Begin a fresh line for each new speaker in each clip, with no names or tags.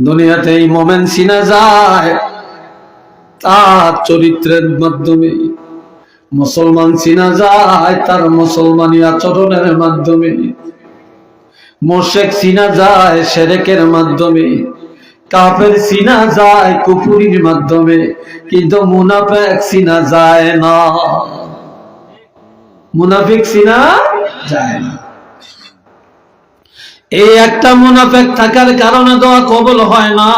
দুনিয়াতে এই মোমেন চিনা যায় তার চরিত্রের মাধ্যমে, মুসলমান চিনা যায় তার মুসলমানি আচরণের মাধ্যমে, মুশরিক চিনা যায় শিরকের মাধ্যমে, কাফের চিনা যায় কুফরির মাধ্যমে, কিন্তু মুনাফিক চিনা যায় না। মুনাফিক চিনা যায় না। এই একটা মুনাফিক থাকার কারণে দোয়া কবুল হয় না।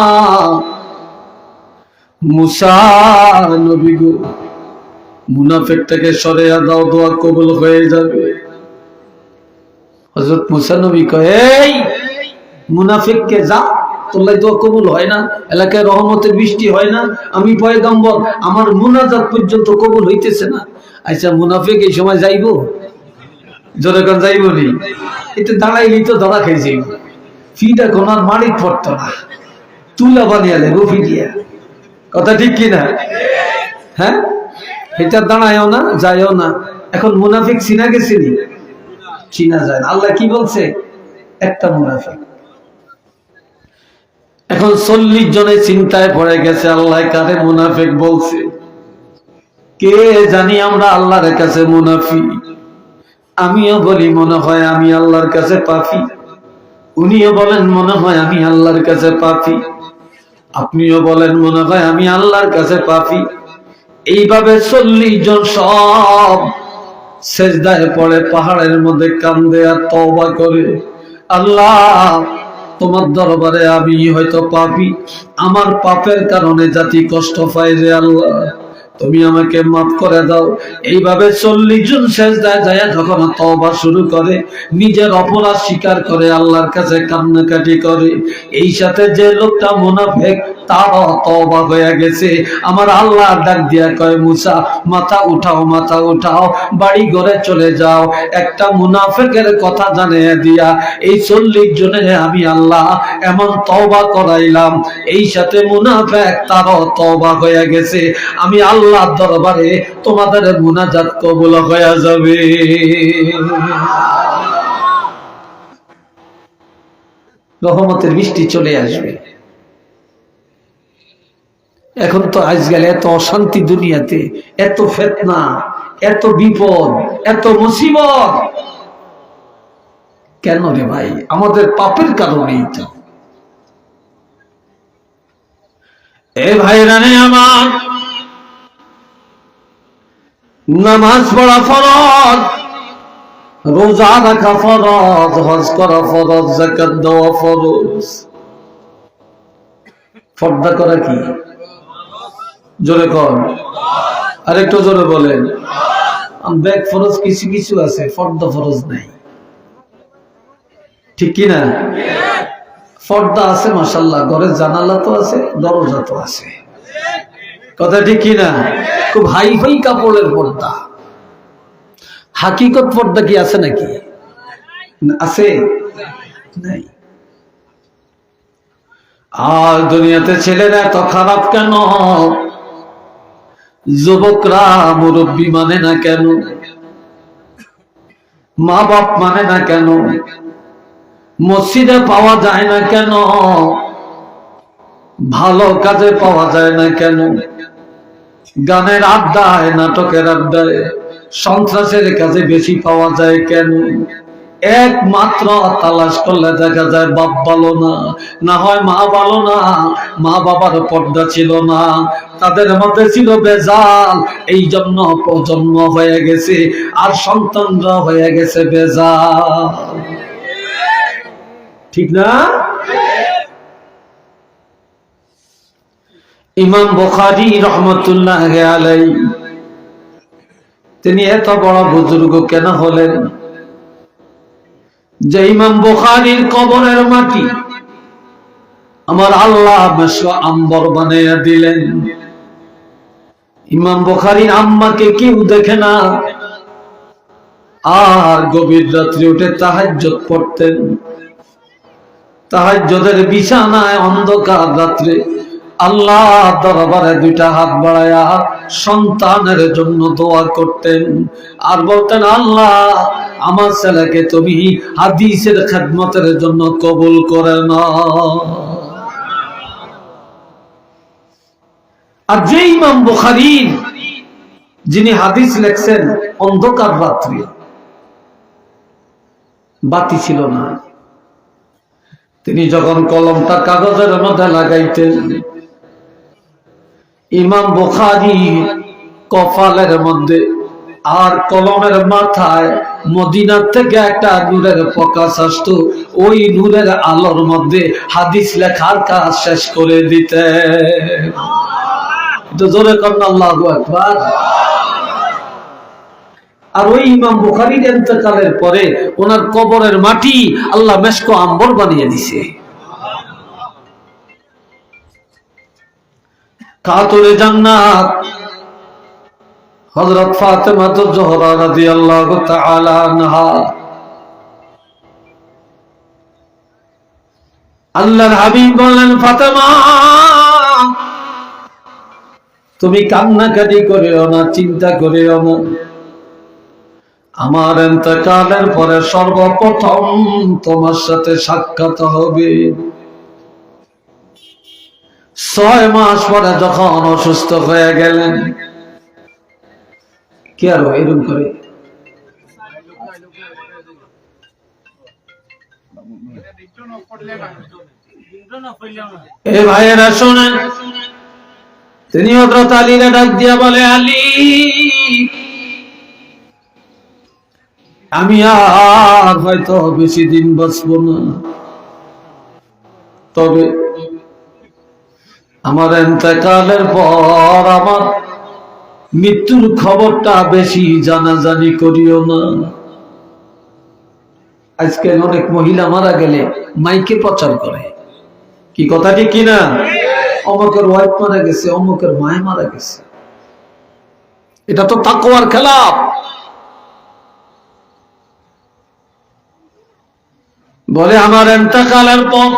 মুসা নবী গো, মুনাফিকটাকে সরিয়ে দাও, দোয়া কবুল হয়ে যাবে। হযরত মুসা নবী কয়, এই মুনাফিককে যা, তোলাই দোয়া কবুল হয় না, এলাকায় রহমতের বৃষ্টি হয় না, আমি পয়গম্বর, আমার মুনাজাত পর্যন্ত কবুল হইতেছে না। আচ্ছা মুনাফিক এই সময় যাইবো? জোরে কোন যাইবো নি? এটা দাঁড়াইলি তো ধরা খেয়ে যাইব। ফিটা কোনার মালিক পড়তো না, তুলা বানিয়ে দেবো ফিটিয়া। কথা ঠিক কিনা? হ্যাঁ, এটা দাঁড়ায়ও না, যায়ও না। এখন মুনাফিক চিনা গেছিনি? চিনা যায় না। আল্লাহ কি বলছে? একটা মুনাফিক। এখন 40 জনের চিন্তায় পড়ে গেছে, আল্লাহ কারে মুনাফিক বলছে। কে জানি আমরা আল্লাহর কাছে মুনাফিক। আমিও বলি মনে হয় আমি আল্লাহর কাছে পাপী, উনিও বলেন মনে হয় আমি আল্লাহর কাছে পাপী, আপনিও বলেন মনে হয় আমি আল্লাহর কাছে পাপী। এইভাবে 40 জন সব সেজদায় পড়ে পাহাড়ের মধ্যে কান্দে আর তওবা করে, আল্লাহ তোমার দরবারে আমি হয়তো পাপী, আমার পাপের কারণে জাতি কষ্ট পায় রে আল্লাহ, তুমি আমাকে মাফ করে দাও। এইভাবে 40 জন সেজদায় যায় যখন তওবা শুরু করে, নিজের অপরাধ স্বীকার করে, আল্লাহর কাছে কান্নাকাটি করে। এই সাথে যে লোকটা মুনাফিক তারও তওবা হয়ে গেছে। আমার আল্লাহ ডাক দিয়া কয়, মুসা মাথা উঠাও, মাথা উঠাও, বাড়ি ঘরে চলে যাও, একটা মুনাফিকের কথা জানিয়ে দিয়া এই 40 জনের আমি আল্লাহ এমন তওবা করাইলাম, এই সাথে মুনাফিক তারও তওবা হয়ে গেছে। আমি আল্লাহর দরবারে তোমাদের মুনাজাত কবুল হয়ে যাবে। রহমতের বৃষ্টি চলে আসবে। এখন তো আজকাল এত অশান্তি দুনিয়াতে, এত ফিতনা, এত বিপদ, এত মুসিবত, কেন রে ভাই? আমাদের পাপের কারণেই তো। এ ভাইরা রে আমার, নামাজ পড়া ফরজ, রোজা রাখা ফরজ, হজ করা ফরজ, যাকাত দেওয়া ফরজ। পর্দা করা কি? জোরে কর, আরেকটু জোরে বলেন। ব্যাগ ফরজ কিছু কিছু আছে, পর্দা ফরজ নাই, ঠিক কিনা? পর্দা আছে মাশাআল্লাহ, ঘরের জানালা তো আছে, দরজা তো আছে, কথা ঠিক কিনা? খুব হাই ফাই কাপড়ের পর্দা। হাকিকত পর্দা কি আছে নাকি? আছে? নাই। আর দুনিয়াতে ছেলেরা এত খারাপ কেন? যুবকরা মুরব্বী মানে না কেন? মা বাপ মানে না কেন? মসজিদে পাওয়া যায় না কেন? ভালো কাজে পাওয়া যায় না কেন? গানের আড্ডায়, নাটকের আড্ডায়, সন্ত্রাসের কাজে বেশি পাওয়া যায় কেন? একমাত্র তালাশ করলে দেখা যায় বাপ ভালো না, না হয় মা ভালো না, মা বাবার পর্দা ছিল না, তাদের মধ্যে ছিল বেজাল, এই জন্য প্রজন্ম হয়ে গেছে আর সন্তানরা হয়ে গেছে বেজাল, ঠিক না? ইমাম বুখারী রহমতুল্লাহ আলাইহি তিনি এত বড় বুজুর্গ কেন হলেন যে ইমাম বুখারীর কবরের মাটি আমার আল্লাহ মেশো আম্বর বানাইয়া দিলেন। ইমাম বুখারীর আম্মাকে কেউ দেখে না, আর গভীর রাত্রে উঠে তাহাজ্জুদ পড়তেন। তাহাজ্জুদের বিছানায় অন্ধকার রাত্রে আল্লাহ দরবারে দুইটা হাত বাড়ায়া সন্তানের জন্য দোয়া করতেন আর বলতেন, আল্লাহ আমার ছেলেকে তুমি হাদিসের খেদমতের জন্য কবুল করে নাও। আর যে ইমাম বুখারী যিনি হাদিস লেখছেন, অন্ধকার রাত্রি, বাতি ছিল না, তিনি যখন কলমটা কাগজের মধ্যে লাগাইতেন, ইমাম বুখারী কপালের মধ্যে আর কলমের মাথায় মদিনার থেকে একটা নূরের প্রকাশ আসতো, ওই নূরের আলোর মধ্যে হাদিস লেখার কাজ শেষ করে দিতে। জোরে করেন আল্লাহু আকবার। আর ওই ইমাম বুখারীর ইন্তেকালের পরে ওনার কবরের মাটি আল্লাহ মেশক আম্বর বানিয়ে দিছে। খাতুনে জান্নাত হযরত ফাতেমা জোহরা রাদিয়াল্লাহু তাআলা আনহা, আল্লাহর হাবিব বলেন, ফাতেমা তুমি কান্নাকাটি করিও না, চিন্তা করিও না, আমার ইন্তেকালের পরে সর্বপ্রথম তোমার সাথে সাক্ষাৎ হবে। 6 মাস পরে যখন অসুস্থ হয়ে গেলেন, কি আর এরকম করে এ ভাইয়েরা শোনেন, তিনি হযরত আলীরে ডাক দিয়া বলে, আলী আমি আর হয়তো বেশি দিন বাঁচব না, তবে আমার ইন্তেকালের পর আমার মৃত্যুর খবরটা বেশি জানাজানি করিও না। আজকে অনেক মহিলা মারা গেলে মাইকে প্রচার করে, কি কথা ঠিক কিনা, অমুকের ওয়াইফ মারা গেছে, অমুকের মায় মারা গেছে। এটা তো তাকওয়ার খেলাফ। বলে আমার ইন্তেকালের পর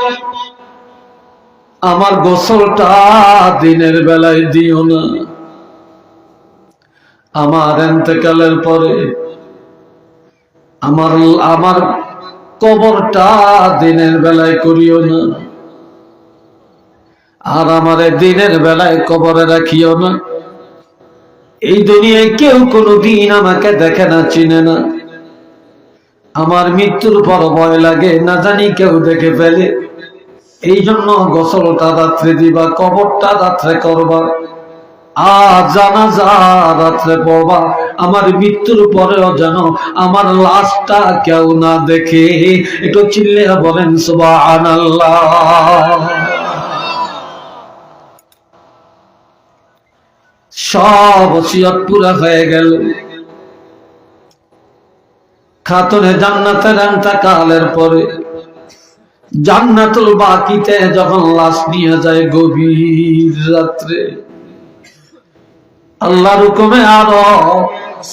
আমার গোসলটা দিনের বেলায় দিও না, আমার ইন্তেকালের পরে আমার কবরটা দিনের বেলায় করিও না, আর আমার দিনের বেলায় কবরে রাখিও না। এই দুনিয়ায় কেউ কোনোদিন আমাকে দেখে না, চিনে না, আমার মৃত্যুর পর ভয় লাগে না জানি কেউ দেখে ফেলে, এই জন্য গোসলটা রাত্রে দিবা, কবরটা রাত্রে করবা, আর জানাজা রাত্রে পড়বা, আমার মৃত্যুর পরেও যেন আমার লাশটা কেউ না দেখে। একটু চিল্লে বলেন সুবহানাল্লাহ। সব ওসিয়ত পুরা হয়ে গেল। খাতুনে জান্নাতের ইন্তেকালের পরে জান্নাতুল বাকিতে যখন লাশ নিয়ে যায় গভীর রাত্রে, আল্লাহর হুকুমে আরো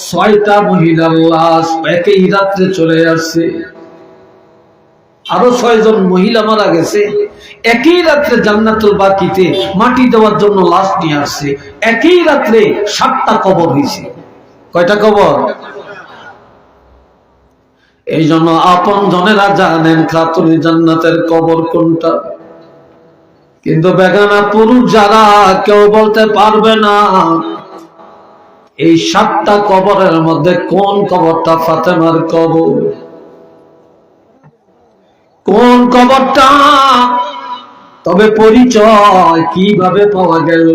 6টা মহিলার লাশ একই রাত্রে চলে আসছে। আরো 6 জন মহিলা মারা গেছে, একই রাত্রে জান্নাতুল বাকিতে মাটি দেওয়ার জন্য লাশ নিয়ে আসছে। একই রাত্রে 7টা কবর হয়েছে। কয়টা কবর? এই জন্য আপন জনেরা জানেন খাতুনে জান্নাতের কবর কোনটা, কিন্তু বেগানা পুরুষ যারা কেউ বলতে পারবে না এই 7টা কবরের মধ্যে কোন কবরটা ফাতেমার কবর, কোন কবরটা। তবে পরিচয় কিভাবে পাওয়া গেল?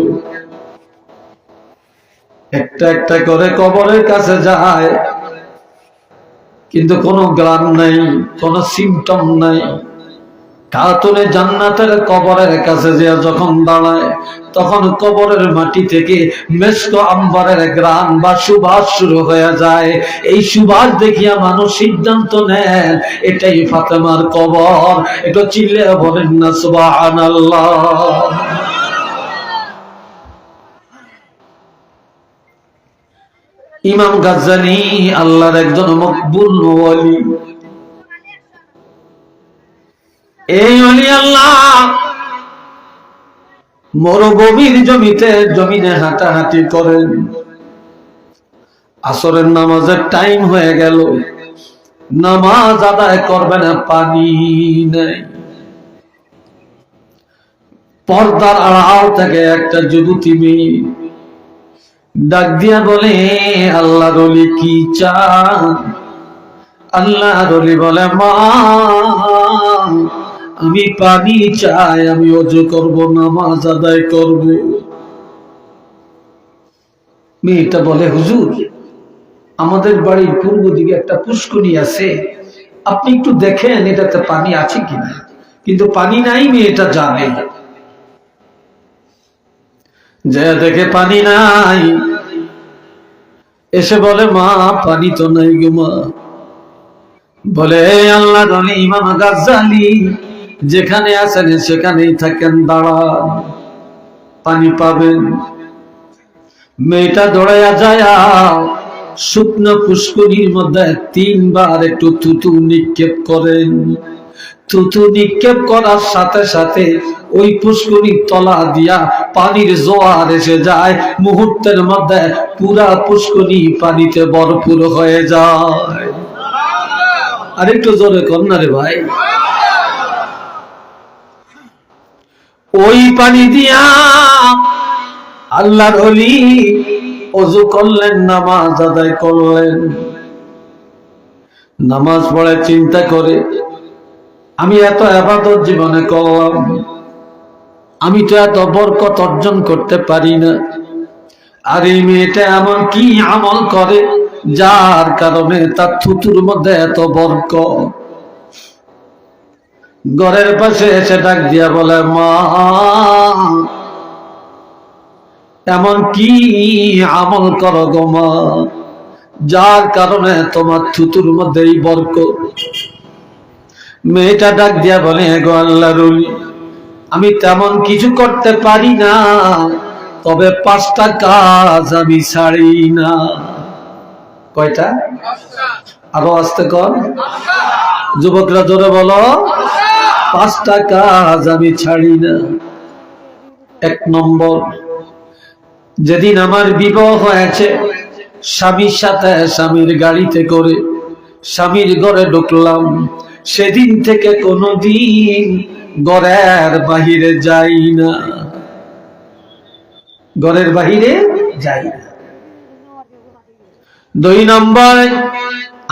একটা একটা করে কবরের কাছে যায়, কিন্তু কোনো গ্রাম নাই, কোনো সিমটম নাই। খাতুনে জান্নাতের কবরের কাছে যে যখন দাঁড়ায়, তখন কবরের মাটি থেকে মেশক আম্বরের গ্রাণ বা সুবাস শুরু হয়ে যায়। এই সুবাস দেখিয়া মানুষ সিদ্ধান্ত নেন এটাই ফাতেমার কবর। এটা চিল্লে বলেন না সুবহানাল্লাহ। ইমাম গাজ্জালী আল্লাহর একজন মকবুল ওয়ালি। এই ওলি আল্লাহ মরুভূমির জমিনে হাঁটাহাঁটি করেন। আসরের নামাজের টাইম হয়ে গেল, নামাজ আদায় করবে না, পানি নেই। পর্দার আড়াল থেকে একটা যুবতী মেয়ে ডাক দিয়া বলে, আল্লাহর ওলি কি চান? আল্লাহর ওলি বলে, মা আমি পানি চাই, আমি ওযু করব, নামাজ আদায় করব। মেয়েটা বলে, হুজুর আমাদের বাড়ির পূর্ব দিকে একটা পুষ্করী আছে, আপনি একটু দেখেন এটাতে পানি আছে কিনা। কিন্তু পানি নাই, মেয়েটা জানে। যে দেখে পানি নাই, এসে বলে, মা পানি তো নাই গো মা। বলে, আল্লাহর ওলি ইমাম গাজ্জালী যেখানে আছেন সেখানেই থাকেন, দাঁড়ান, পানি পাবেন। মেয়েটা দৌড়াইয়া যায়, শুকনো পুষ্করির মধ্যে 3 বার একটু থুতু নিক্ষেপ করেন। থুতু নিক্ষেপ করার সাথে সাথে ওই পুষ্করির তলা দিয়া পানির জোয়ার এসে যায়। মুহূর্তের মধ্যে পুরা পুষ্করি পানিতে ভরপুর হয়ে যায়। আরেকটু জোরে কর না রে ভাই। ওই পানি দিয়া আল্লাহর ওলি ওযু করলেন, নামাজ আদায় করলেন। নামাজ পড়ে চিন্তা করে, আমি এত ইবাদত জীবনে করলাম, আমি তো এত বরকত অর্জন করতে পারি না। আর এই মেয়েটা এমন কি আমল করে যার কারণে তার থুতুর মধ্যে এত বরকত। ঘরের পাশে এসে ডাক দিয়া বলে, মা এমন কি আমল করো গো মা, যার কারণে তোমার থুতুর মধ্যে এই বরকত। মেয়েটা ডাক দিয়া বলে, গো আল্লাহর ওলি, আমি তেমন কিছু করতে পারি না, তবে 5টা কাজ আমি ছাড়ি না। কয়টা? আরো আস্তে কর, যুবকরা জোরে বলো, 5টা কাজ আমি ছাড়ি না। 1 নম্বর, যেদিন আমার বিবাহ হয়েছে, স্বামীর সাথে স্বামীর গাড়িতে করে স্বামীর ঘরে ঢুকলাম, সেদিন থেকে কোনোদিন ঘরের বাহিরে যাই না, ঘরের বাহিরে যাই না। 2 নম্বর,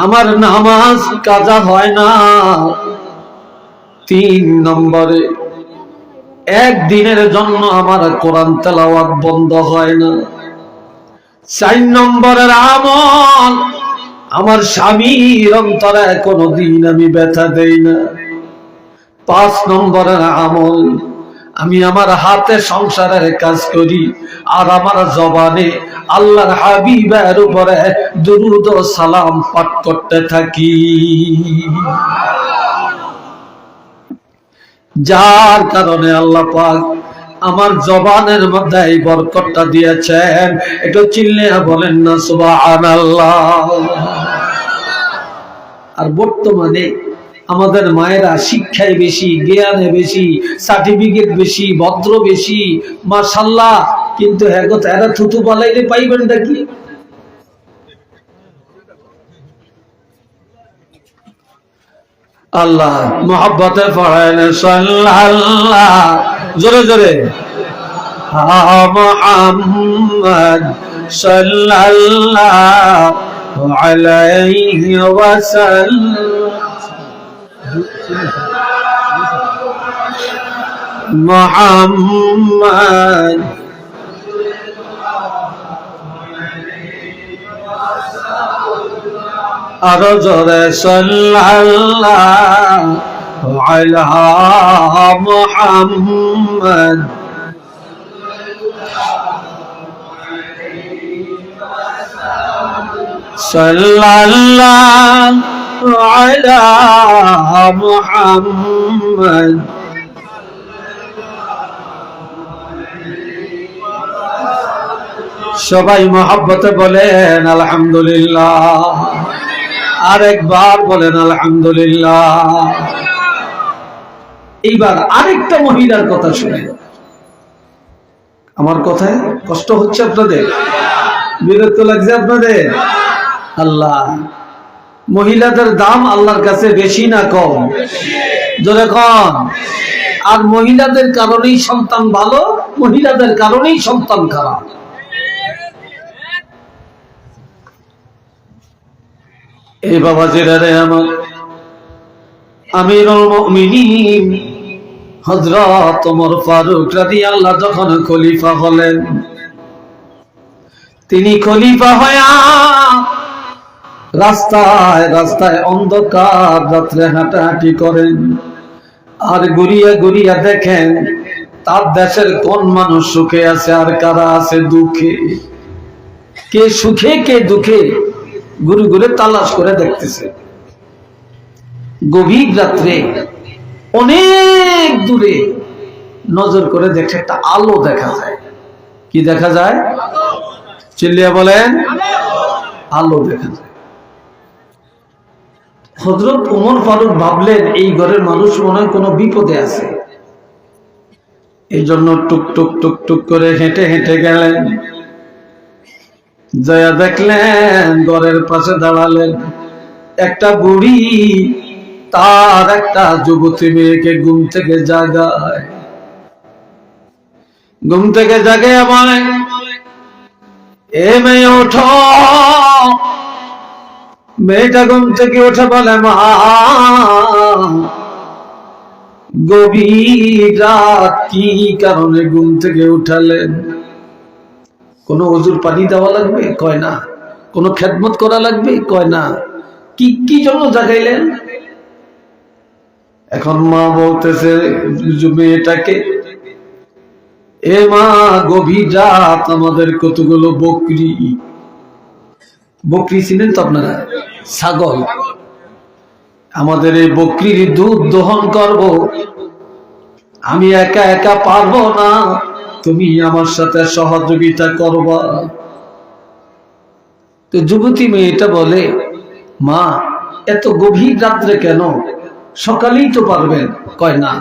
আমার নামাজ কাজা হয় না। 3 নম্বরে, একদিনের জন্য আমার কোরআন তেলাওয়াত বন্ধ হয় না। 4 নম্বরের আমল, আমার স্বামীর অন্তরে কোনোদিন আমি ব্যথা দেই না। 5 নম্বরের আমল, আমি আমার হাতে সংসারের কাজ করি আর আমার জবানে আল্লাহর হাবিবের উপরে দুরূদ ও সালাম পাঠ করতে থাকি। যার কারণে আল্লাহ পাক আমার জবানের মধ্যে এই বরকতটা দিয়েছেন। একটু চিল্লিয়া বলেন না সুবহানাল্লাহ। আর বর্তমানে আমাদের মায়েরা শিক্ষায় বেশি, জ্ঞানে বেশি, সার্টিফিকেট বেশি, ভদ্র বেশি, মাশাআল্লাহ, কিন্তু এরা থুতু বালাইলে পাইবেনটা কি? আল্লাহ মোহাব্বতে পড়েন সাল্লাল্লাহ, জোরে জোরে, মুহাম্মদ সাল্লাল্লাহু আলাইহি ওয়াসাল্লাম, মুহাম্মদ আরো জোরে সাল্লাল্লাহু আলা মুহাম্মদ সাল্লাল্লাহু আলা মুহাম্মদ। সবাই মহব্বতে বলেন আলহামদুলিল্লাহ। আরেকবার বলেন আলহামদুলিল্লাহ। এইবার আরেকটা মহিলার কথা শুনে, আমার কথায় কষ্ট হচ্ছে আপনাদের, বিরক্ত লাগছে আপনাদের? আল্লাহ, মহিলাদের দাম আল্লাহর কাছে বেশি না কম? জোরে কোন। আর মহিলাদের কারণেই সন্তান ভালো, মহিলাদের কারণেই সন্তান খারাপ। এই বাবাজিরা রে আমার, আমিরুল মুমিনিন হযরত ওমর ফারুক রাদিয়াল্লাহু যখন খলিফা হলেন, তিনি খলিফা হয়ে রাস্তায় রাস্তায় অন্ধকার রাত্রে হাঁটাহাঁটি করেন, আর ঘুরিয়া ঘুরিয়া দেখেন তার দেশের কোন মানুষ সুখে আছে আর কারা আছে দুঃখে, কে সুখে কে দুঃখে ঘুরে ঘুরে তালাশ করে দেখতেছে। গভীর রাত্রে অনেক দূরে নজর করে দেখে একটা আলো দেখা যায়। কি দেখা যায়? চিল্লিয়া বলেন, আলো দেখা যায়। হযরত ওমর ফারুক ভাবলেন এই ঘরের মানুষ মনে হয় কোনো বিপদে আছে, এই জন্য টুক টুক টুক টুক করে হেঁটে হেঁটে গেলেন। জয়া দেখলেন ঘরের পাশে দাঁড়ালেন একটা বুড়ি তার একটা যুবতী মেয়েকে ঘুম থেকে জাগায়। ঘুম থেকে জাগে বলে, এ মেয়ে ওঠো। মেয়েটা ঘুম থেকে উঠে বলে, মা গভীর রাত কি কারণে ঘুম থেকে উঠালেন? কোনো ওযুর পানি দেওয়া লাগবে? কয় না। কোনো খেদমত করা লাগবে? কয় না। কি কি জন্য জাগাইলেন? এখন মা বলতেছে মেয়েটাকে, এ মা গভীর রাত আমাদের কতগুলো বকরি, বকরি চিনেন তো আপনারা? ছাগল। আমাদের এই বকরির দুধ দহন করব, আমি একা একা পারবো না, তুমি আমার সাথে সহযোগিতা করবা। তো যুবতী মেয়েটা বলে, মা এত গভীর রাত্রে কেন? সকালেই তো পারবেন। কয় না,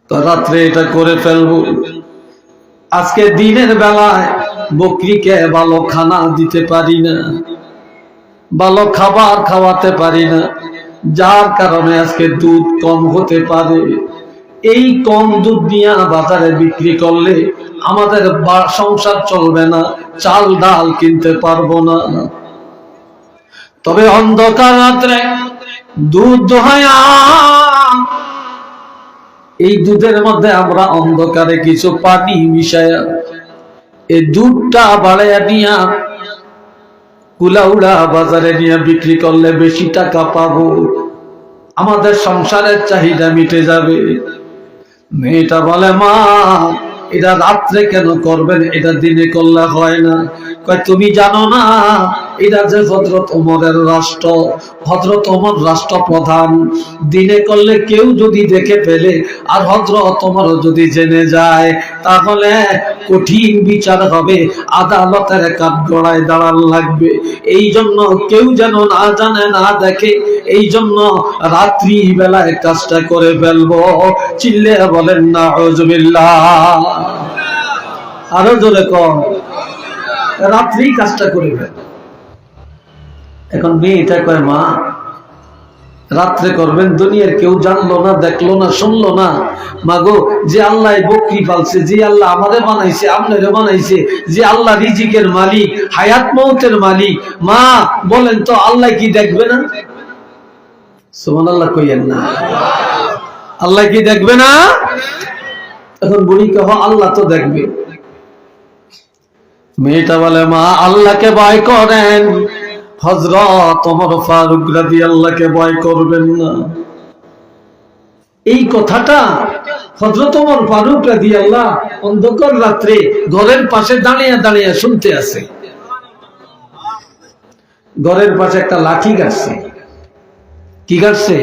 তো রাত্রে এটা করে ফেলবো। আজকে দিনের বেলায় বকরিকে ভালো খানা দিতে পারি না, ভালো খাবার খাওয়াতে পারি না, যার কারণে আজকে দুধ কম হতে পারে। এই কম দুধ নিয়ে বাজারে বিক্রি করলে আমাদের সংসার চলবে না, চাল ডাল কিনতে পারবো না। তবে অন্ধকার রাত্রে দুধ দোহায়া, এই দুধের মধ্যে আমরা অন্ধকারে কিছু পানি মিশায়া এই দুধটা বাড়াইয়া নিয়া কুলাউড়া বাজারে নিয়ে বিক্রি করলে বেশি টাকা পাবো, আমাদের সংসারের চাহিদা মিটে যাবে। মেয়েটা বলে, মা এটা রাত্রে কেন করবেন? এটা দিনে করলে হয় না। কয় তুমি জানো না এটা যে হযরত ওমরের রাষ্ট্র, হযরত ওমর রাষ্ট্রপ্রধান, দিনে করলে কেউ যদি দেখে ফেলে আর হযরত ওমর যদি জেনে যায় তাহলে কঠিন বিচার হবে, আদালতের কাঠগড়ায় দাঁড়ান লাগবে। এই জন্য কেউ যেন না জানে না দেখে, এই জন্য রাত্রি বেলায় কাজটা করে ফেলবো। চিল্লে বলেন নাউযুবিল্লাহ। আরো জোরে কর, রাত্রি কাজটা করে ফেল। এখন মেয়েটা কয়, মা রাত্রে করবেন, দুনিয়ার কেউ জানলো না, দেখলো না, শুনলো না। মাগো, যে আল্লাহ বকরি পালছে, যে আল্লাহ আমাদের বানাইছে, আপনারে বানাইছে, যে আল্লাহ রিজিকের মালিক, হায়াত মৌতের মালিক, মা বলেন তো আল্লাহ কি দেখবে না? সুবহানাল্লাহ কইয়েন না। আল্লাহ কি দেখবে না? এখন বুড়ি কহ, আল্লাহ তো দেখবে। মেয়েটা বলে, মা আল্লাহকে ভয় করেন, হযরত ওমর ফারুক রাদিয়াল্লাহকে ভয় করবেন না। এই কথাটা হযরত ওমর ফারুক রাদিয়াল্লাহু অন্ধকার রাত্রে ঘরের পাশে দাঁড়িয়ে দাঁড়িয়ে শুনতে আছে। ঘরের পাশে একটা লাঠি গাড়ছে। কি গাড়ছে?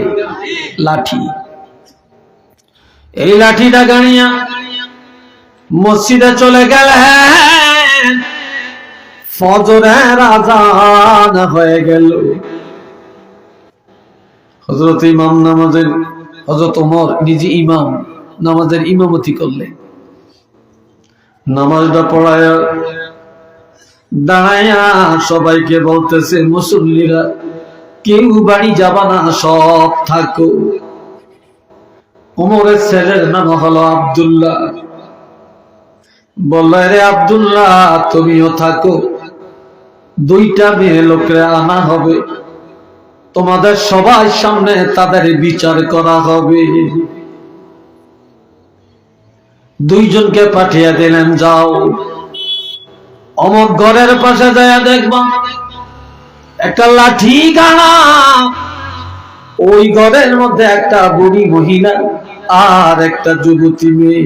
লাঠি। এই লাঠিটা গাড়িয়া মসজিদে চলে গেলেন। ফজরের আযান হয়ে গেল। হযরত ইমাম নামাজের, হযরত ওমর নিজে ইমাম নামাজের ইমামতি করলেন। নামাজটা পড়ায়া দাঁড়ায়া সবাইকে বলতেছে, মুসল্লিরা কেউ বাড়ি যাবা না, সব থাকো। ওমরের ছেলের নাম হলো আব্দুল্লাহ। বলল, রে আব্দুল্লাহ, তুমিও থাকো, দুইটা মেয়ে লোকরে আনা হবে, তোমাদের সবার সামনে তাদের বিচার করা হবে। দুইজনকে পাঠিয়ে দিলেন, যাও অমর ঘরের পাশে যায় দেখবা একটা লাঠি গানা, ওই ঘরের মধ্যে একটা বুড়ি মহিলা আর একটা যুবতী মেয়ে,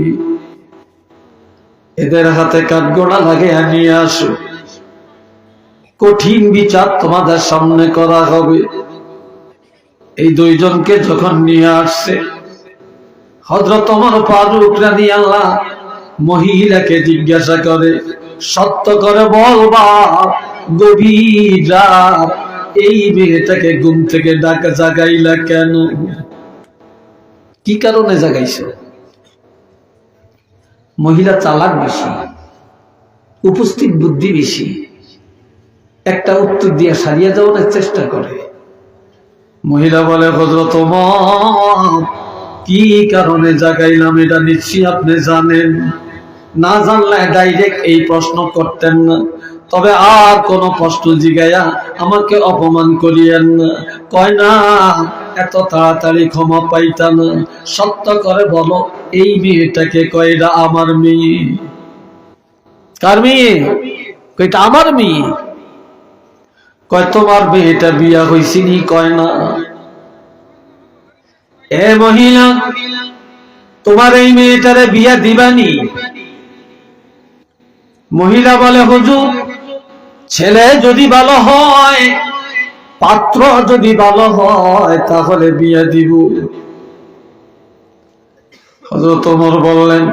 এদের হাতে কাঠগড়া লাগিয়ে নিয়ে আসো, কঠিন বিচার তোমাদের সামনে করা হবে। এই দুইজনকে যখন নিয়ে আসছে, হযরত ওমর ফারুক রাদিয়াল্লাহু মহিলাকে জিজ্ঞাসা করে, সত্য করে বলবা, গভীর রাত এই মেয়েটাকে ঘুম থেকে ডাকা জাগাইলা কেন? কি কারণে জাগাইছো? মহিলা চালাক বেশি, উপস্থিত বুদ্ধি বেশি, একটা উত্তর দিয়ে সারিয়ে যাওয়ার চেষ্টা করে। মহিলা বলে, হযরত ওমর, কি কারণে জাগাইলাম এটা নিশ্চয়ই আপনি জানেন, না জানলে ডাইরেক্ট এই প্রশ্ন করতেন না, তবে আর কোন প্রশ্ন জিগাইয়া আমাকে অপমান করিয়েন না। কয় না, এত তাড়াতাড়ি ক্ষমা পাইতা না, সত্য করে বলো, এই মেয়েটাকে কয়রা আমার মেয়ে। কার মেয়ে? কয়টা আমার মেয়ে। কয় তোমার মেয়েটা বিয়া হইছিনি? কয় না। এ মহিলা, তোমার এই মেয়েটারে বিয়া দিবানি? মহিলা বলে, হুজুর, ছেলে যদি ভালো হয়, পাত্র যদি ভালো হয়, তাহলে বিয়া দিব। হযরত ওমর বললেন,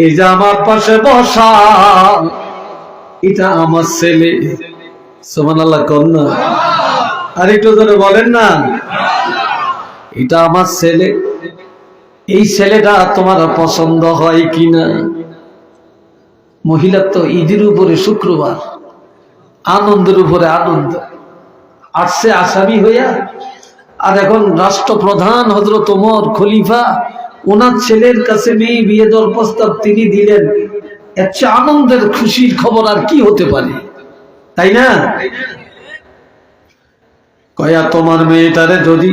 এই যে আমার পাশে বসা, এটা আমার ছেলে। সুবহানাল্লাহ কন্যা, আর একটু ধরে বলেন না, এটা আমার ছেলে। এই ছেলেটা তোমার পছন্দ হয় কিনা? মহিলা তো ঈদের উপরে শুক্রবার, আনন্দের উপরে আনন্দ, আসছে আসামি হইয়া, আর এখন রাষ্ট্রপ্রধান হযরত ওমর খলিফা, ওনার ছেলের কাছে মেয়ে বিয়ে দেওয়ার প্রস্তাব তিনি দিলেন। এর চেয়ে আনন্দের খুশির খবর আর কি হতে পারে, তাই না? কয়া, তোমার মেয়েটারে যদি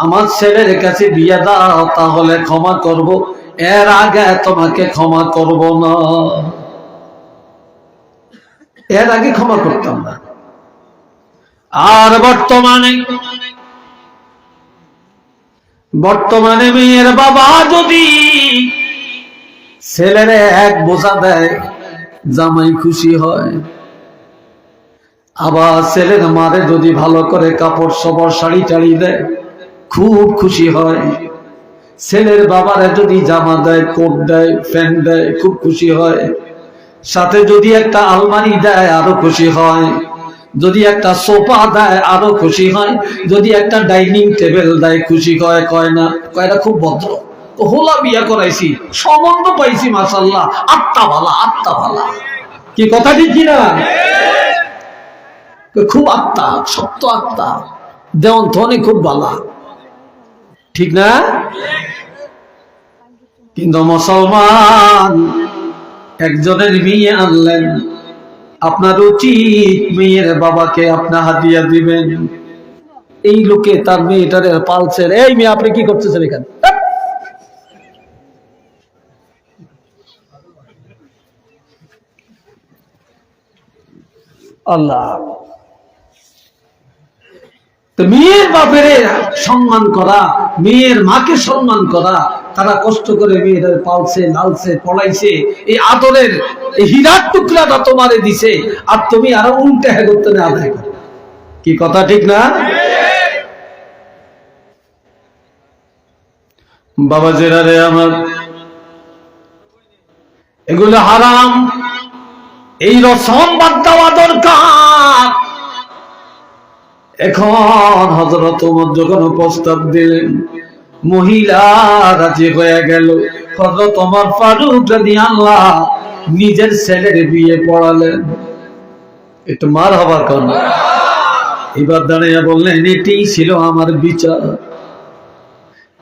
আমার ছেলের কাছে বিয়ে দাও, তাহলে ক্ষমা করব, এর আগে তোমাকে ক্ষমা করব না। এর আগে ক্ষমা করতাম না। আর বর্তমানে মেয়ের বাবা যদি ছেলেরে এক বোঝা দেয়, জামাই খুশি হয়। আবার ছেলের মারে যদি ভালো করে কাপড় সবর শাড়ি টাড়ি দেয়, খুব খুশি হয়। ছেলের বাবারে যদি জামা দেয়, কোট দেয়, প্যান্ট দেয়, খুব খুশি হয়। সাথে যদি একটা আলমারি দেয়, আরো খুশি হয়। যদি একটা সোফা দেয়, আরো খুশি হয়। যদি একটা ডাইনিং টেবিল দেয়, খুশি হয়। কয় না, কয়টা খুব ভদ্র, হোলা বিয়া করাইছি, সম্বন্ধ পাইছি, মাশাআল্লাহ, আত্মা ভালা, আত্মা ভালা। কি কথা ঠিক কিনা? খুব আত্মা, সত্য আত্মা, দেওয়ান ধনে খুব ভালা, ঠিক না? কিন্তু মুসলমান একজনের মেয়ে আনলেন, আপনার উচিত মেয়ের বাবাকে আপনার হাদিয়া দিবেন। এই লোকে তার মেয়েটারে পালছে, এই মেয়ে আপনি কি করতেছেন এখানে? আল্লাহ, মেয়ের বাপের সম্মান করা, মেয়ের মাকে সম্মান করা, তারা কষ্ট করে মেয়েদের পালছে, লালছে, পড়াইছে, এই আদরের এই হীরার টুকরাটা তোমারে দিছে, আর তুমি আরো উল্টে করতে না আদায় করো। কি কথা ঠিক না? বাবা জেরারে আমার, এগুলো হারাম, এই রসম বাদ দেওয়া দরকার। এখন হযরত ওমর যখন প্রস্তাব দিলেন, মহিলা রাজি হয়ে গেল। হযরত ওমর ফারুক রাদিয়াল্লাহু নিজের ছেলের বিয়ে পড়ালেন। একটু মার হবার কারণ, এবার দাঁড়িয়ে বললেন, এটাই ছিল আমার বিচার।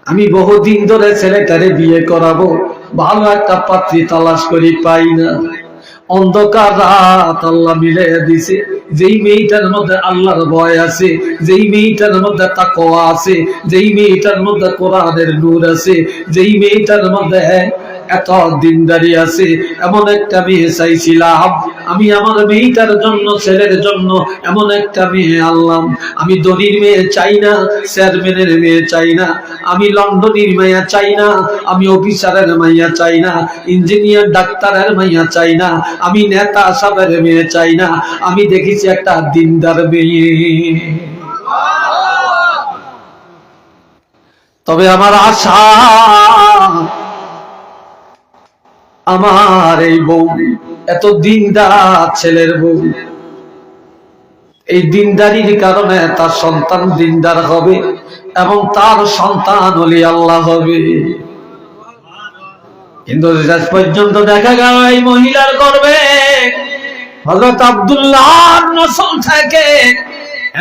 আমি বহুদিন ধরে ছেলেটারে বিয়ে করাবো, ভালো একটা পাত্রী তালাশ করি, পাই না। অন্ধকার রাত আল্লাহ মিলাইয়া দিছে। যেই মেয়েটার মধ্যে আল্লাহর ভয় আছে, যেই মেয়েটার মধ্যে তাকওয়া আছে, যেই মেয়েটার মধ্যে কোরআনের নূর আছে, যেই মেয়েটার মধ্যে এত দিনদারি আছে, এমন একটা মেয়ে চাইছিলাম। আমি আমার মেয়েটার জন্য, ছেলের জন্য এমন একটা মেয়ে আনলাম। আমি ধনীর মেয়ে চাই না, চেয়ারম্যানের মেয়ে চাই না, আমি লন্ডনের মাইয়া চাই না, আমি অফিসারের মাইয়া চাই না, ইঞ্জিনিয়ার ডাক্তারের মাইয়া চাই না, আমি নেতা সাহেবের মেয়ে চাই না, আমি দেখেছি একটা দিনদার মেয়ে। তবে আমার আশা, আমার এই বউ এত দিনদার ছেলের বউ, এই দিনদারির কারণে তার সন্তান দিনদার হবে এবং তার সন্তান ওলি আল্লাহ হবে। কিন্তু শেষ পর্যন্ত দেখা গেল এই মহিলার গর্ভে হযরত আব্দুল্লাহর নসল থেকে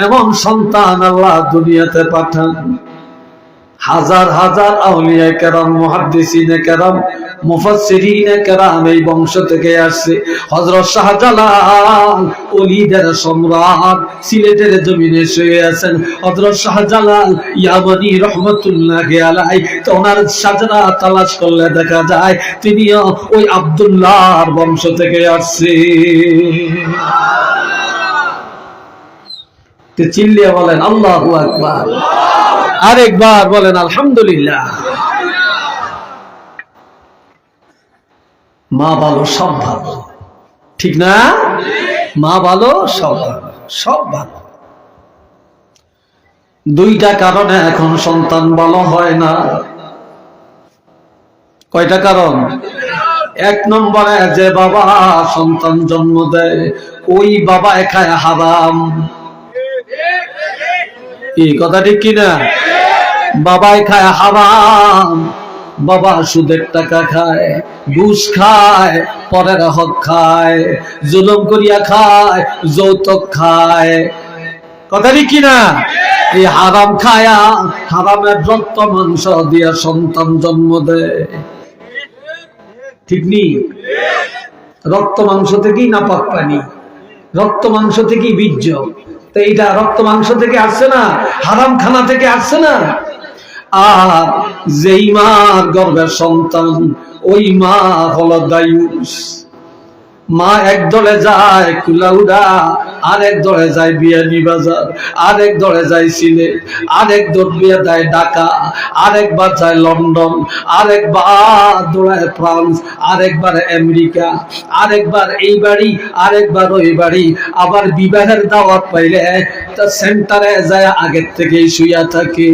এমন সন্তান আল্লাহ দুনিয়াতে পাঠান। হাজার হাজার আউলিয়া কেরাম, মুহাদ্দিসিনে কেরাম, মুফাসসিরিনে কেরাম এই বংশ থেকে আসছে। হযরত শাহজালাল ওলিদের সম্রাট সিলেটের জমিনে শুয়ে আছেন। হযরত শাহজালাল ইয়ামানি রহমাতুল্লাহি আলাইহি, তো ওনার সাজরা তালাশ করলে দেখা যায় তিনিও ওই আব্দুল্লাহর বংশ থেকে আসছে। তো চিল্লিয়ে বলেন আল্লাহু আকবার, আরেকবার বলেন আলহামদুলিল্লাহ। মা ভালো, সব ভালো, ঠিক না? মা ভালো, সব ভালো, সব ভালো। দুইটা কারণে এখন সন্তান ভালো হয় না। কয়টা কারণ? এক নম্বরে, যে বাবা সন্তান জন্ম দেয় ওই বাবা খায় হারাম। এই কথা ঠিক কিনা? বাবাই খায় হারাম, বাবা সুদের টাকা খায়, ঘুষ খায়, পরের হক খায়, জুলুম করিয়া খায়, যৌতুক খায়। কথা ঠিক কিনা? এই হারাম খায়া, হারামের রক্ত মাংস দিয়া সন্তান জন্ম দেয়, ঠিক নি? রক্ত মাংস থেকেই নাপাক পানি, রক্ত মাংস থেকেই বীর্য। তো এইটা রক্ত মাংস থেকে আসছে না, হারাম খানা থেকে আসছে না। আর যেই মার গর্ভের সন্তান, ওই মা হলো দায়ুস। মা এক দলে যায় কুলাউড়া, আরেক দলে যায় বিয়ানীবাজার, আরেক দলে যায় সিলেট, আরেক দৌড়িয়ে যায় ঢাকা, আরেকবার যায় লন্ডন, আরেকবার দৌড়ায় ফ্রান্স, আরেকবার আমেরিকা, আরেকবার এই বাড়ি, আরেকবার ওই বাড়ি। আবার বিবাহের দাওয়াত পাইলে তা সেন্টারে যায় আগের থেকেই শুইয়া থাকে।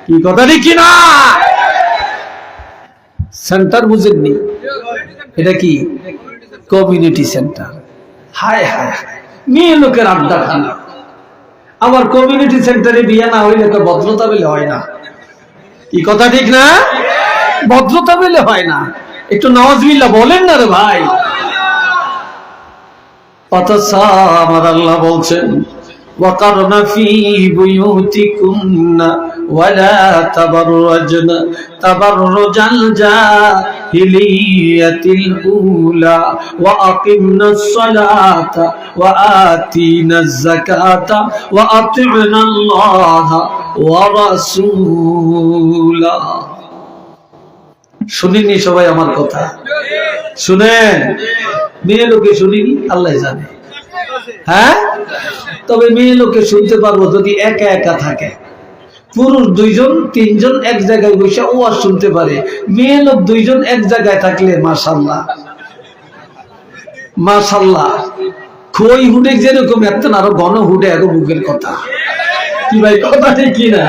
কি কথা ঠিক কিনা? সেন্টার বুঝেননি? এটা কি? Community centre. হায় হায় হায়, মেয়ে লোকের আড্ডাখানা। আবার কমিউনিটি সেন্টারে বিয়ে না হইলে তো ভদ্রতা পেলে হয় না। কি কথা ঠিক না? ভদ্রতা পেলে হয় না। একটু নাউজুবিল্লাহ বলেন না রে ভাই। অথচ আমার আল্লাহ বলছেন, وقرن في بيوتكن ولا تبرجن تبرج الجاهلية الأولى وأقمنا الصلاة وآتينا الزكاة وأطعنا الله ورسوله। শুনিনি সবাই আমার কথা? শুনেন? মেয়ে লোকে শুনিনি, আল্লাহ জানে। হ্যাঁ, তবে মেয়ে লোকে শুনতে পারবো যদি একা একা থাকে। পুরুষ দুইজন তিনজন এক জায়গায় বসে ওয়াজ শুনতে পারে। মেয়ে লোক দুইজন এক জায়গায় থাকলে মাশাআল্লাহ মাশাআল্লাহ, খই হুডে যেরকম এত আরো ঘন হুডে এগো বুকের কথা। কি ভাই কথা ঠিক কিনা?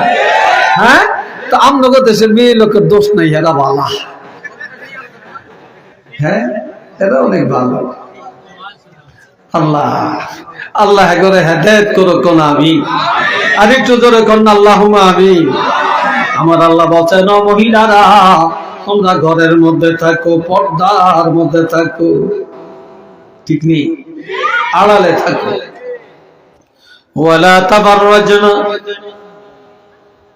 হ্যাঁ, তো আমরা দেশের মেয়ে লোকের দোষ নাই, এরা ভালো। হ্যাঁ, এরা অনেক ভালো। আল্লাহ আল্লাহ করে হেদায়েত করো কোন আমি। আরেকটু জোরে কোন আল্লাহুম্মা আমিন। আমার আল্লাহ বলেন, মহিলারা তোমরা ঘরের মধ্যে থাকো, পর্দার মধ্যে থাকো, ঠিক নেই? আড়ালে থাকো। ওয়ালা তাবাররাজনা,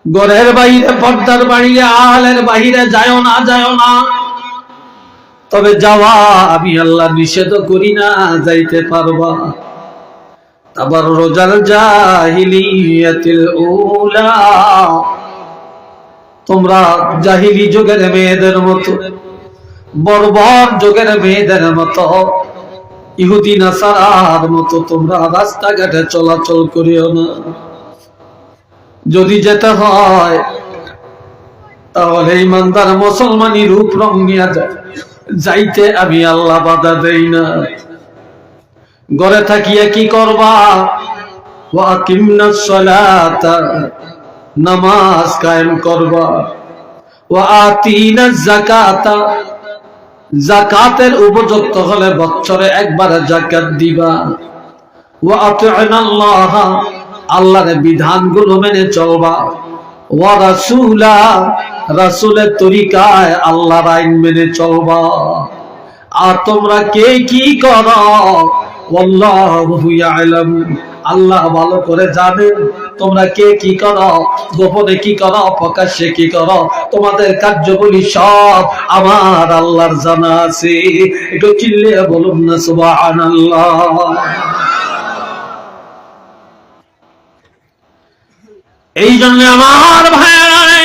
ঘরের বাইরে পর্দার বাইরে আলের বাইরে যায় না, তবে যাওয়া আমি আল্লাহ নিষেধ করি না, যাইতে পারবা। তাবাররুজাল জাহিলিয়াতিল উলা, তোমরা জাহিলি যুগের মেয়েদের মতো, বর্বর যুগের মেয়েদের মতো, ইহুদি নাসারার মতো তোমরা রাস্তাঘাটে চলাচল করিও না। যদি যেতে হয় তাহলে ইমানদার মুসলমানি রূপ রং নিয়ে যাইতে আমি আল্লাহ বাধা দেই না। ঘরে থাকিয়া কি করবা? ওয়া আকিমনাস সালাতা, নামাজ কায়েম করবা। ওয়া আতিনাজ যাকাতা, যাকাতের উপযুক্ত হলে বছরে একবার যাকাত দিবা। ওয়া আতিনাল্লাহ, আল্লাহর বিধানগুলো মেনে চলবা। ওয়া রাসূলা, রাসূলের তরিকায় আল্লাহর আইন মেনে চলবা। আর তোমরা কে কি করো, আল্লাহু ইয়ালাম, আল্লাহ ভালো করে জানেন তোমরা কে কি করো, গোপনে কি করো, প্রকাশ্যে কি করো, তোমাদের কার্যবলী সব আমার আল্লাহর জানা আছে। একটু চিল্লিয়ে বলুন না সুবহানাল্লাহ। এই জন্য আমার ভাই,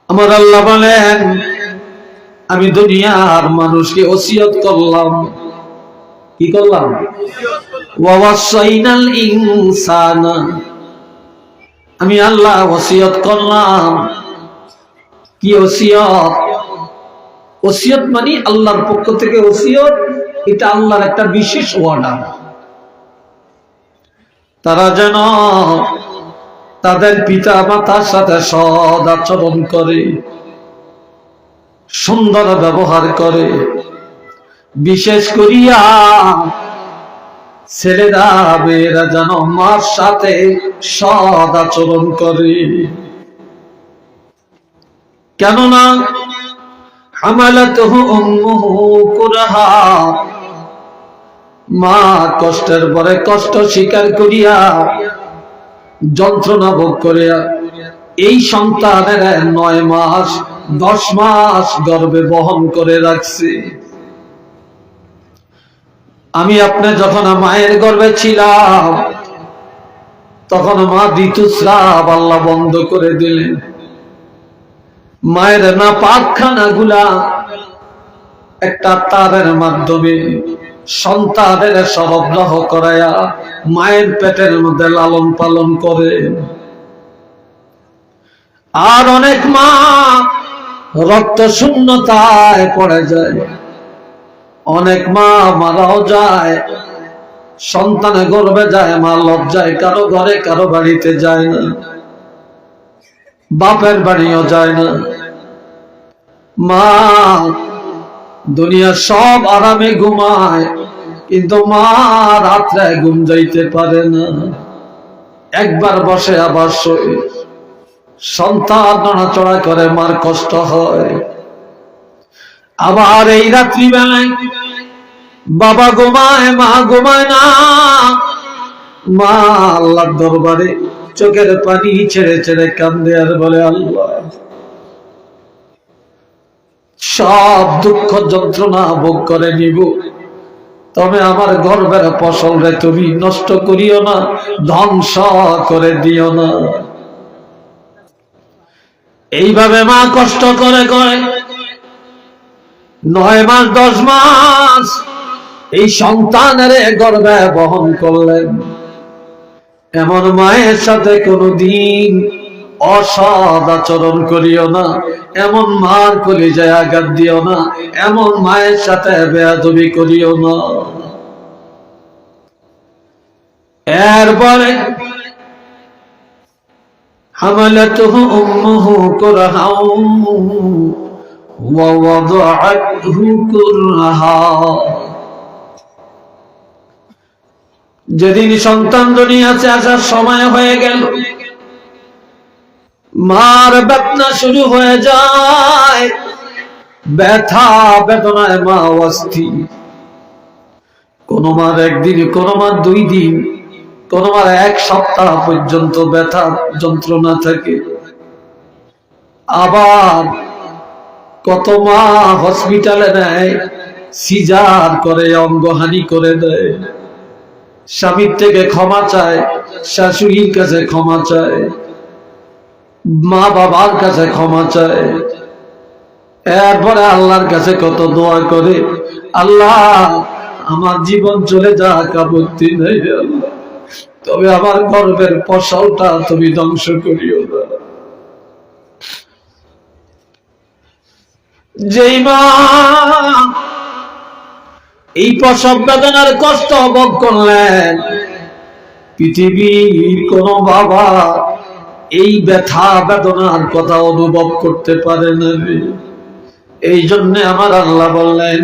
আমার আল্লাহ বলেন, আমি দুনিয়ার মানুষকে ওসিয়ত করলাম। কি করলাম? ওয়াসাইনাল ইনসানা, আমি আল্লাহ ওসিয়ত করলাম। কি ওসিয়ত? ওসিয়ত মানে আল্লাহর পক্ষ থেকে ওসিয়ত, এটা আল্লাহর একটা বিশেষ ওয়ার্ডার। তারা যেন তাদের পিতা মাতার সাথে সৎ আচরণ করে, সুন্দর ব্যবহার করে। বিশেষ করিয়া ছেলেরা মেয়েরা যেন মার সাথে সৎ আচরণ করে। কেননা হামালাতুহু উম্মুহু কুরহা, মা কষ্টের পরে কষ্ট স্বীকার করিয়া, যন্ত্রণা ভোগ করিয়া এই সন্তানের 9 মাস 10 মাস গর্ভে বহন করে রাখছে। আমি আপনি যখন মায়ের গর্ভে ছিলাম তখন মা ঋতুস্রাব আল্লাহ বন্ধ করে দিলেন। মায়ের না পাকখানা গুলা একটা তারের মাধ্যমে সন্তানের সরবরাহ করায়া মায়ের পেটের মধ্যে লালন পালন করে। আর অনেক মা রক্ত শূন্যতায় পড়ে যায়, অনেক মা মারাও যায়। সন্তানে গর্ভে যায় মা লজ্জায় কারো ঘরে কারো বাড়িতে যায় না, বাপের বাড়িও যায় না। মা দুনিয়া সব আরামে ঘুমায়, কিন্তু মা রাত্রে ঘুম যাইতে পারে না। একবার বসে আবার শোয়, সন্তান নড়াচড়া করে, মার কষ্ট হয়। আবার এই রাত্রিবেলায় বাবা ঘুমায়, মা ঘুমায় না। মা আল্লাহর দরবারে চোখের পানি ছেড়ে ছেড়ে কান্দে আর বলে, আল্লাহ সব দুঃখ যন্ত্রণা ভোগ করে নিব, তবে আমার গর্বের ফসল রে তুমি নষ্ট করিও না, ধ্বংস করে দিও না। এইভাবে মা কষ্ট করে করে 9 মাস 10 মাস এই সন্তানের গর্ভে বহন করলেন। এমন মায়ের সাথে কোনদিন অসৎ আচরণ করিও না, এমন মার কলিজায় আঘাত দিও না, এমন মায়ের সাথে বেয়াদবি করিও না। এরপরে হামালাতুহু উম্মুহু কুরহাও ওয়া ওয়াদাআতহু কুরহা, যেদিন সন্তান দুনিয়াতে আসার সময় হয়ে গেল, মার বেদনা শুরু হয়ে যায়, ব্যথা বেদনায় মা অস্থির। কোন মার একদিন, কোন মার 2 দিন, কোন মার 1 সপ্তাহ পর্যন্ত ব্যথা যন্ত্রণা থাকে। আবার কত মা হসপিটালে নেয়, সিজার করে, অঙ্গহানি করে দেয়, স্বামীর থেকে ক্ষমা চায়, শাশুড়ির কাছে ক্ষমা চায়, মা বাবার কাছে ক্ষমা চায়, এরপরে আল্লাহর কাছে কত দোয়া করে, আল্লাহ আমার জীবন চলে যাক, আপত্তি নেই আল্লাহ, তবে আমার গর্বের ফসলটা তুমি ধ্বংস করিও না। যেই মা এই প্রসব বেদনার কষ্ট ভোগ করলেন, পৃথিবীর কোন বাবা এই ব্যথা বেদনার কথা অনুভব করতে পারে না। এই জন্য আমার আল্লাহ বললেন,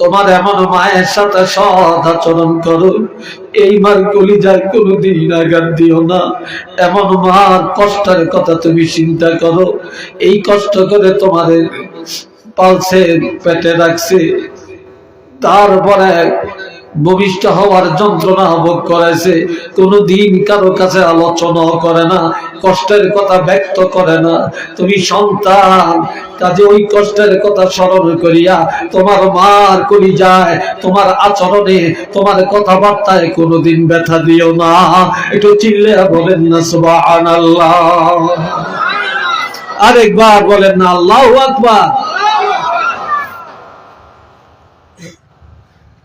তোমার এমন মায়ের সাথে সৎ আচরণ করো, এই মার কলিজায় কোনোদিন আঘাত দিও না। এমন মার কষ্টের কথা তুমি চিন্তা করো, এই কষ্ট করে তোমাদের পালছে, পেটে রাখছে, তারপরে ভূমিষ্ঠ হওয়ার যন্ত্রণা ভোগ করেছে, কোনদিন কারো কাছে আলোচনা করে না, কষ্টের কথা ব্যক্ত করে না। তুমি সন্তান, কাজে ওই কষ্টের কথা স্মরণ করিয়া তোমার মার কলিজায়, তোমার আচরণে, তোমার কথাবার্তায় কোনদিন ব্যথা দিও না। একটু চিল্লে বলেন না সুবহানাল্লাহ। আরেকবার বলেন না আল্লাহু আকবার।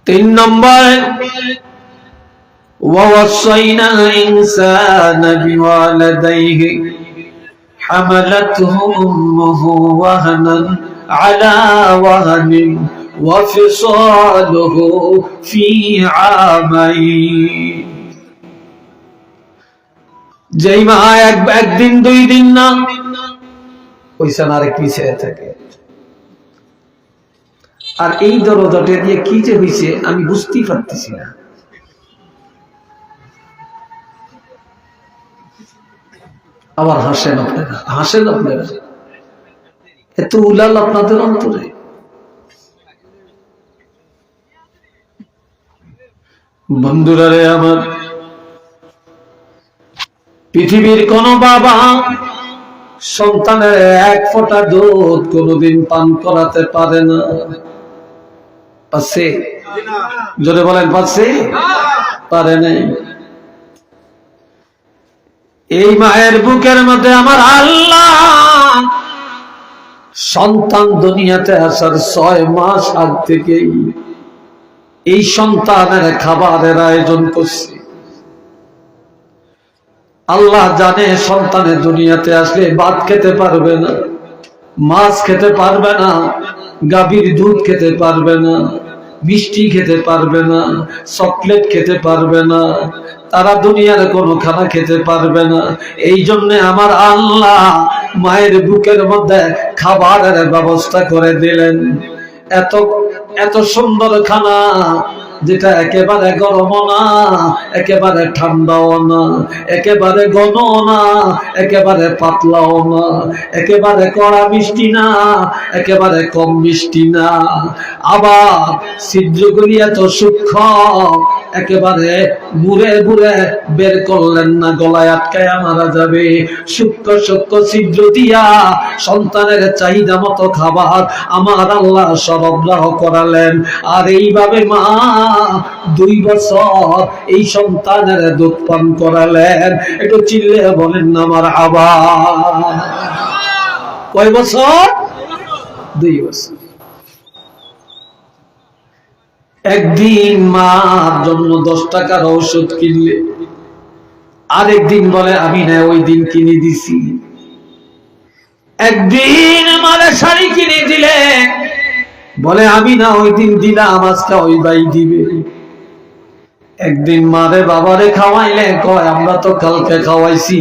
3 নম্বর, ووصينا الإنسان بوالديه حملته أمه وهنا على وهن وفصاله في عامين। যেই মা একদিন 2 দিন না, ওই সান আরেক পিছিয়ে থাকে। আর এই দরজাটা দিয়ে কি যে হয়েছে আমি বুঝতেই পারতেছি না। আবার হাসেন আপনারা, হাসেন আপনারা, এত উলাল আপনাদের অন্তরে। বন্ধুরা রে আমার, পৃথিবীর কোন বাবা সন্তানের 1 ফোঁটা দুধ কোনদিন পান করাতে পারে না। পারছে? জোরে বলেন পারছে? পারে নাই। এই মায়ের বুকের মধ্যে আমার আল্লাহ সন্তান দুনিয়াতে আসার 6 মাস আগ থেকেই এই সন্তানের খাবারের আয়োজন করছে। আল্লাহ জানে সন্তানের দুনিয়াতে আসলে ভাত খেতে পারবে না, মাছ খেতে পারবে না, গাভীর দুধ খেতে পারবে না, মিষ্টি খেতে পারবে না, চকলেট খেতে পারবে না, তারা দুনিয়ার কোনো খানা খেতে পারবে না। এই জন্য আমার আল্লাহ মায়ের বুকের মধ্যে খাবারের ব্যবস্থা করে দিলেন। এত এত সুন্দর খানা, যেটা একেবারে গরম না, একেবারে ঠান্ডাও না, একেবারে ঘন না, একেবারে পাতলাও না, একেবারে কড়া মিষ্টি না, একেবারে কম মিষ্টি না, আবার ছিদ্রগুলি এত সূক্ষ্ম, একেবারে বুড়ে বুড়ে বের করলেন না, গলায় আটকায় মারা যাবে। সূক্ষ্ম সূক্ষ্ম ছিদ্র দিয়া সন্তানের চাহিদা মতো খাবার আমার আল্লাহ সরবরাহ করালেন। আর এইভাবে মা 2 বছর এই সন্তানের দুধ পান করালেন। একটু চিল্লে বলেন না মারহাবা। কয় বছর? 2 বছর। একদিন মার জন্য 10 টাকার ঔষধ কিনলে, আরেকদিন বলে আমি না ওই দিন কিনে দিছি। একদিন আমার শাড়ি কিনে দিলে, বলে আমি না ওই দিন দিলাম, আজকে ওই ভাই দিবে। একদিন মারে বাবারে খাওয়াইলে কয় আমরা তো কালকে খাওয়াইছি,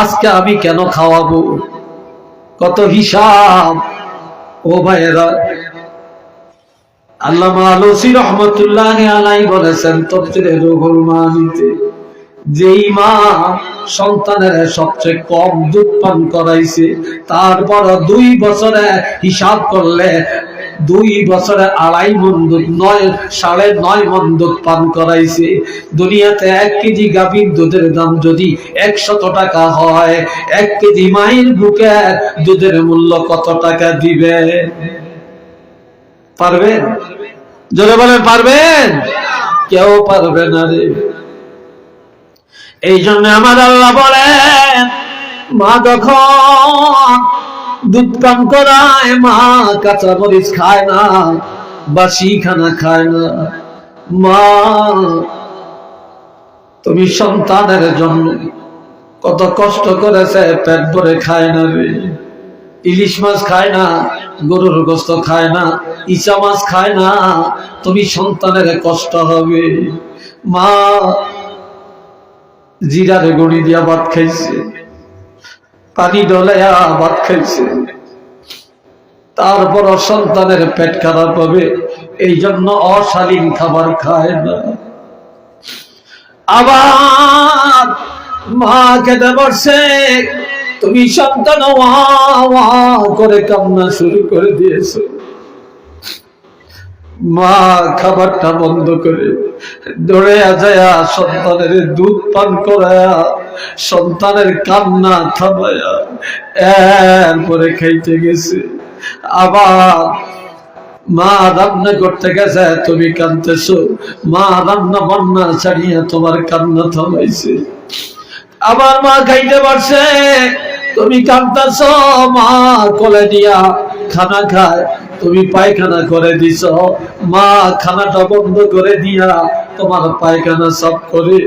আজকে আমি কেন খাওয়াবো? কত হিসাব। ও ভাইয়েরা, আল্লামা আলুসি রহমতুল্লাহি আলাইহি বলেছেন তাফসীরে রুহুল মানিতে, যেই মা সন্তানের সবচেয়ে কম দুধ পান করাইছে, তারপর 2 বছরে হিসাব করলে 2 বছরে 2.5 মণ দুধ 9.5 মণ দুধ পান করাইছে। দুনিয়াতে 1 কেজি গাভীর দুধের দাম যদি 100 টাকা হয়, 1 কেজি মায়ের বুকে দুধের মূল্য কত টাকা দিবে? পারবেন? জোরে বলেন পারবেন? কেউ পারবে না রে। এই জন্য আমার আল্লাহ বলেন, মা যখন দুধ পান করায়, মা কাঁচা মরিচ খায় না, বাসি খানা খায় না। মা তুমি সন্তানের জন্য কত কষ্ট করেছে, পেট ভরে খায় না রে। ইলিশ মাছ খায় না, গরুর গোস্ত খায় না, ইচা মাছ খায় না, তুমি সন্তানের কষ্ট হবে। মা জিরারে গড়ি দিয়া ভাত খাইছে, পানি ডলাইয়া ভাত খাইছে, তারপর সন্তানের পেট খারাপ হবে, এই জন্য অশালীন খাবার খায় না। আবার মা খেতে বসে, তুমি সন্তান ওয়া ওয়া করে কান্না শুরু করে দিয়েছো। মা খাবারটা বন্ধ করে দৌড়ে যায়া সন্তানের দুধ পান করায়া, সন্তানের কান্না থামায়া এরপরে খাইতে গেছে। আবার মা রান্না করতে গেছে, তুমি কাঁদতেছো, মা রান্না বান্না ছাড়িয়া তোমার কান্না থামাইছে। আবার মা খাইতে পারছে, তুমি কাঁদতেছো, মা কোলে দিয়া খানা খায়, তুমি পায়খানা করে দিছ, মা খানাটা বন্ধ করে দিয়া তোমার পায়খানা সব করে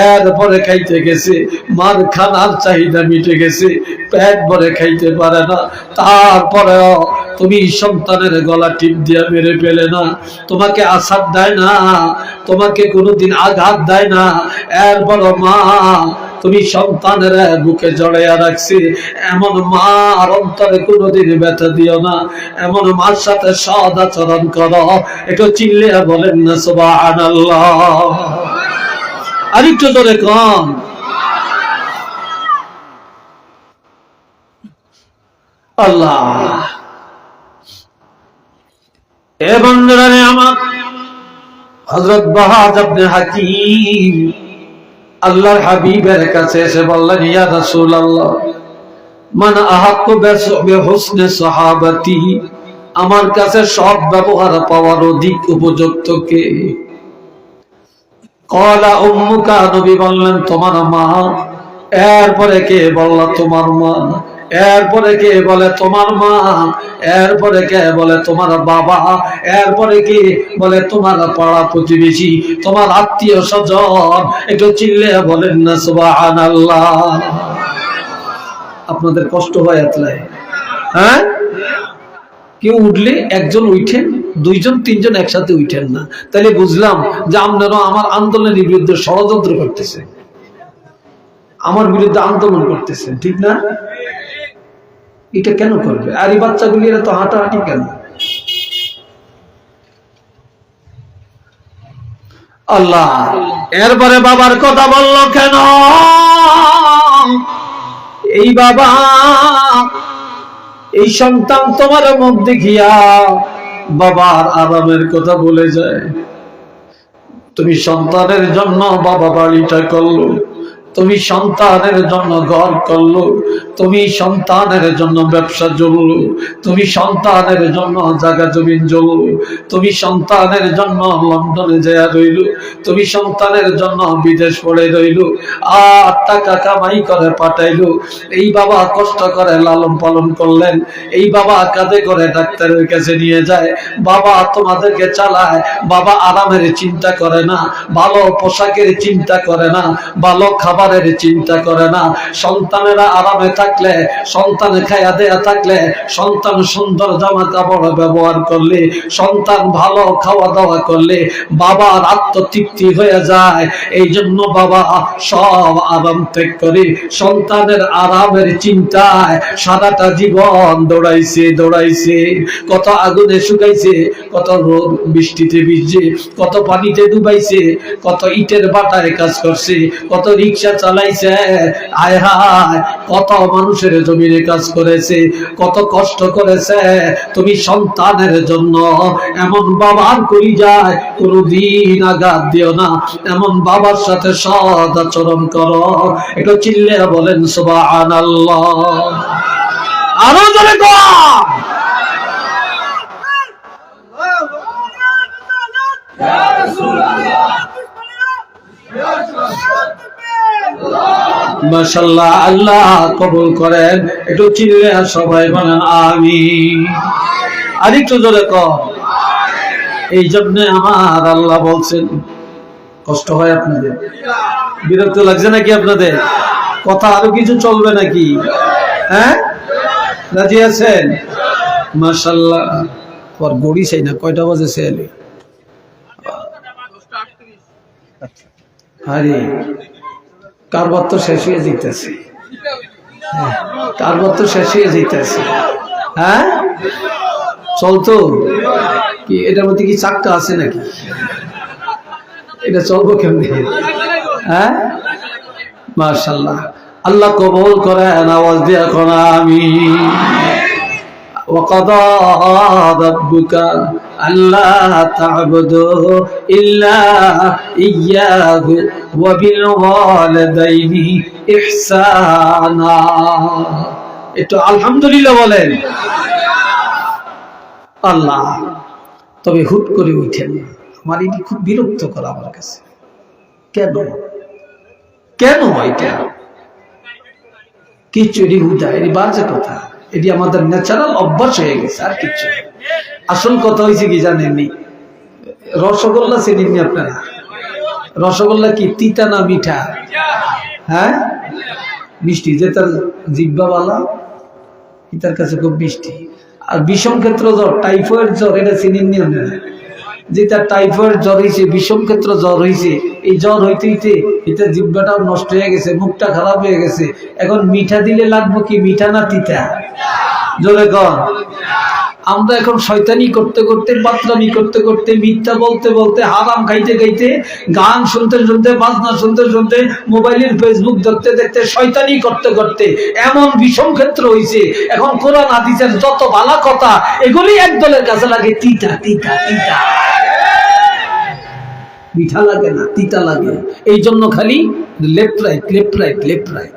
এরপরে খাইতে গেছে। মার খানার চাহিদা মিটে গেছে, পেট ভরে খাইতে পারে না, তারপরেও তুমি সন্তানের গলা টিপ দিয়া মেরে ফেলে না, তোমাকে আসাদ দেয় না, তোমাকে কোনোদিন আঘাত দেয় না, এরপর মা তুমি সন্তানের বুকে জড়াইয়া রাখছি। এমন মার অন্তরে কোনোদিন ব্যথা দিও না, এমন মার সাথে সদ আচরণ করো। একটু চিল্লিয়া বলেন না সুবহানাল্লাহ। আরেকটু জোরে কন। আল্লাহ। এ বন্ধুরা আমার, হযরত বাহাজ ইবনে হাকিম আল্লাহর হাবিবের কাছে এসে বললেন, ইয়া রাসূলুল্লাহ, মান আহাক্কু বিহুসনি সাহাবাতি, আমার কাছে সব ব্যবহার পাওয়ার অধিক উপযুক্ত কে? ক্বালা উম্মুকা, নবী বললেন তোমার মা। এরপরে কে? বলল তোমার মা। এরপরে কে? বলে তোমার মা। এরপরে কে? বলে তোমার বাবা। এরপরে কে? বলে তোমার পাড়া প্রতিবেশী, তোমার আত্মীয় স্বজন। একটু চিল্লে বলেন না সুবহানাল্লাহ। আপনাদের কষ্ট হয় এতলাই? হ্যাঁ, কেউ উঠলে একজন উঠেন, 2 জন 3 জন একসাথে উঠেন না, তাহলে বুঝলাম যে আপনারা আমার আন্দোলনের বিরুদ্ধে ষড়যন্ত্র করতেছে, আমার বিরুদ্ধে আন্দোলন করতেছে, ঠিক না? এটা কেন করবে? আর এই বাচ্চাগুলি এরা তো হাঁটাহাঁটি কেন? আল্লাহ। এরপরে বাবার কথা বলল কেন? এই বাবা, এই সন্তান তোমার মুখ দেখিয়া বাবার আরামের কথা বলে যায়। তুমি সন্তানের জন্য বাবা বাড়িটা করলো, তুমি সন্তানের জন্য ঘর করলো, তুমি সন্তানের জন্য ব্যবসা চললো, তুমি সন্তানের জন্য জায়গা জমিন চললো, তুমি সন্তানের জন্য লন্ডনে যায় রইল, তুমি সন্তানের জন্য বিদেশ পড়ে রইল, আর টাকা কামাই করে পাঠাইলো। এই বাবা কষ্ট করে লালন পালন করলেন, এই বাবা কাঁধে করে ডাক্তারের কাছে নিয়ে যায়, বাবা তোমাদেরকে চালায়, বাবা আরামের চিন্তা করে না, ভালো পোশাকের চিন্তা করে না, ভালো খাবারের চিন্তা করে না। সন্তানেরা আরামে থাকলে, সন্তান খাইয়া দেয়া থাকলে, সন্তান সুন্দর জামা কাপড় ব্যবহার করলে, সন্তান ভালো খাওয়া দাওয়া করলে বাবার আত্মতৃপ্তি হয়ে যায়। এই জন্য বাবা সব আরাম ত্যাগ করে সন্তানের আরামের চিন্তায় সারাটা জীবন দৌড়াইছে দৌড়াইছে, কত আগুনে শুকাইছে, কত রোদ বৃষ্টিতে ভিজছে, কত পানিতে ডুবাইছে, কত ইটের বাটায় কাজ করছে, কত রিক্সা দুনিয়া চালাইছে, আয় হায় কত মানুষের জমিনে কাজ করেছে, কত কষ্ট করেছে। তুমি সন্তানের জন্য এমন বাবার কলিজায় কোনদিন আঘাত দিও না, এমন বাবার সাথে সৎ আচরণ করো। একটু চিল্লে বলেন সুবহানাল্লাহ। আরো জোরে কর। মাশাআল্লাহ, আল্লাহ কবুল করেন। একটু চিল্লে সবাই বলেন আমিন। আরেকটু জোরে কর। এই জন্য আমার আল্লাহ বলছেন, কষ্ট হয় আপনাদের? বিরক্ত লাগছে নাকি আপনাদের? কথা আরো কিছু চলবে নাকি? হ্যাঁ, রাজি আছেন? মাশাআল্লাহ। পর গড়ি চাই না, কয়টা বাজে সেলে? আরে কারবার তো শেষ হয়ে যেতেছে, কারবার তো শেষ হয়ে যেতেছে। হ্যাঁ, চলতো কি? এটার মধ্যে কি চাক্কা আছে নাকি? এটা চলবো কেমনি? হ্যাঁ, মাশাআল্লাহ। আল্লাহ কবুল করেন। আওয়াজ দিয়ে এখন আমিন। وقضى ربك ألا تعبدوا إلا إياه وبالوالدين إحسانا। একটু আলহামদুলিল্লাহ বলেন। আল্লাহ, তবে হুট করে উঠেন, আমার এটি খুব বিরক্ত করা আমার কাছে। কেন কেন এটা কিচ্ছুরি হুদা, এটি বাজে কথা, এটি আমাদের ন্যাচারাল অভ্যাস হয়ে গেছে, আর কিছু। আসল কথা হয়েছে কি জানেননি? রসগোল্লা চেনেননি আপনারা? রসগোল্লা কি তিতা না মিঠা? হ্যাঁ, মিষ্টি। যে তার জিহ্বাওয়ালা তার কাছে খুব মিষ্টি। আর বিষম ক্ষেত্র জ্বর, টাইফয়েড জ্বর, এটা চিনেননি আপনারা? যে তার টাইফয়েড জ্বর হয়েছে, বিষম ক্ষেত্র জ্বর হয়েছে, এই জ্বর হইতে হইতে এটা জিহ্বাটাও নষ্ট হয়ে গেছে, মুখটা খারাপ হয়ে গেছে। এখন মিঠা দিলে লাগবো কি, মিঠা না তিতা? জোরে কর। আমরা এখন শয়তানি করতে করতে, বাতরামি করতে করতে, মিথ্যা বলতে বলতে, হারাম খাইতে খাইতে, গান শুনতে শুনতে, বাজনা শুনতে শুনতে, মোবাইলের ফেসবুক দেখতে দেখতে, শয়তানি করতে করতে এমন বিষম ক্ষেত্র হয়েছে। এখন কোরআন হাদিসের যত ভালো কথা এগুলি একদলের কাছে লাগে তিতা তিতা তিতা, মিঠা লাগে না, তিতা লাগে। এই জন্য খালি left right left right left right.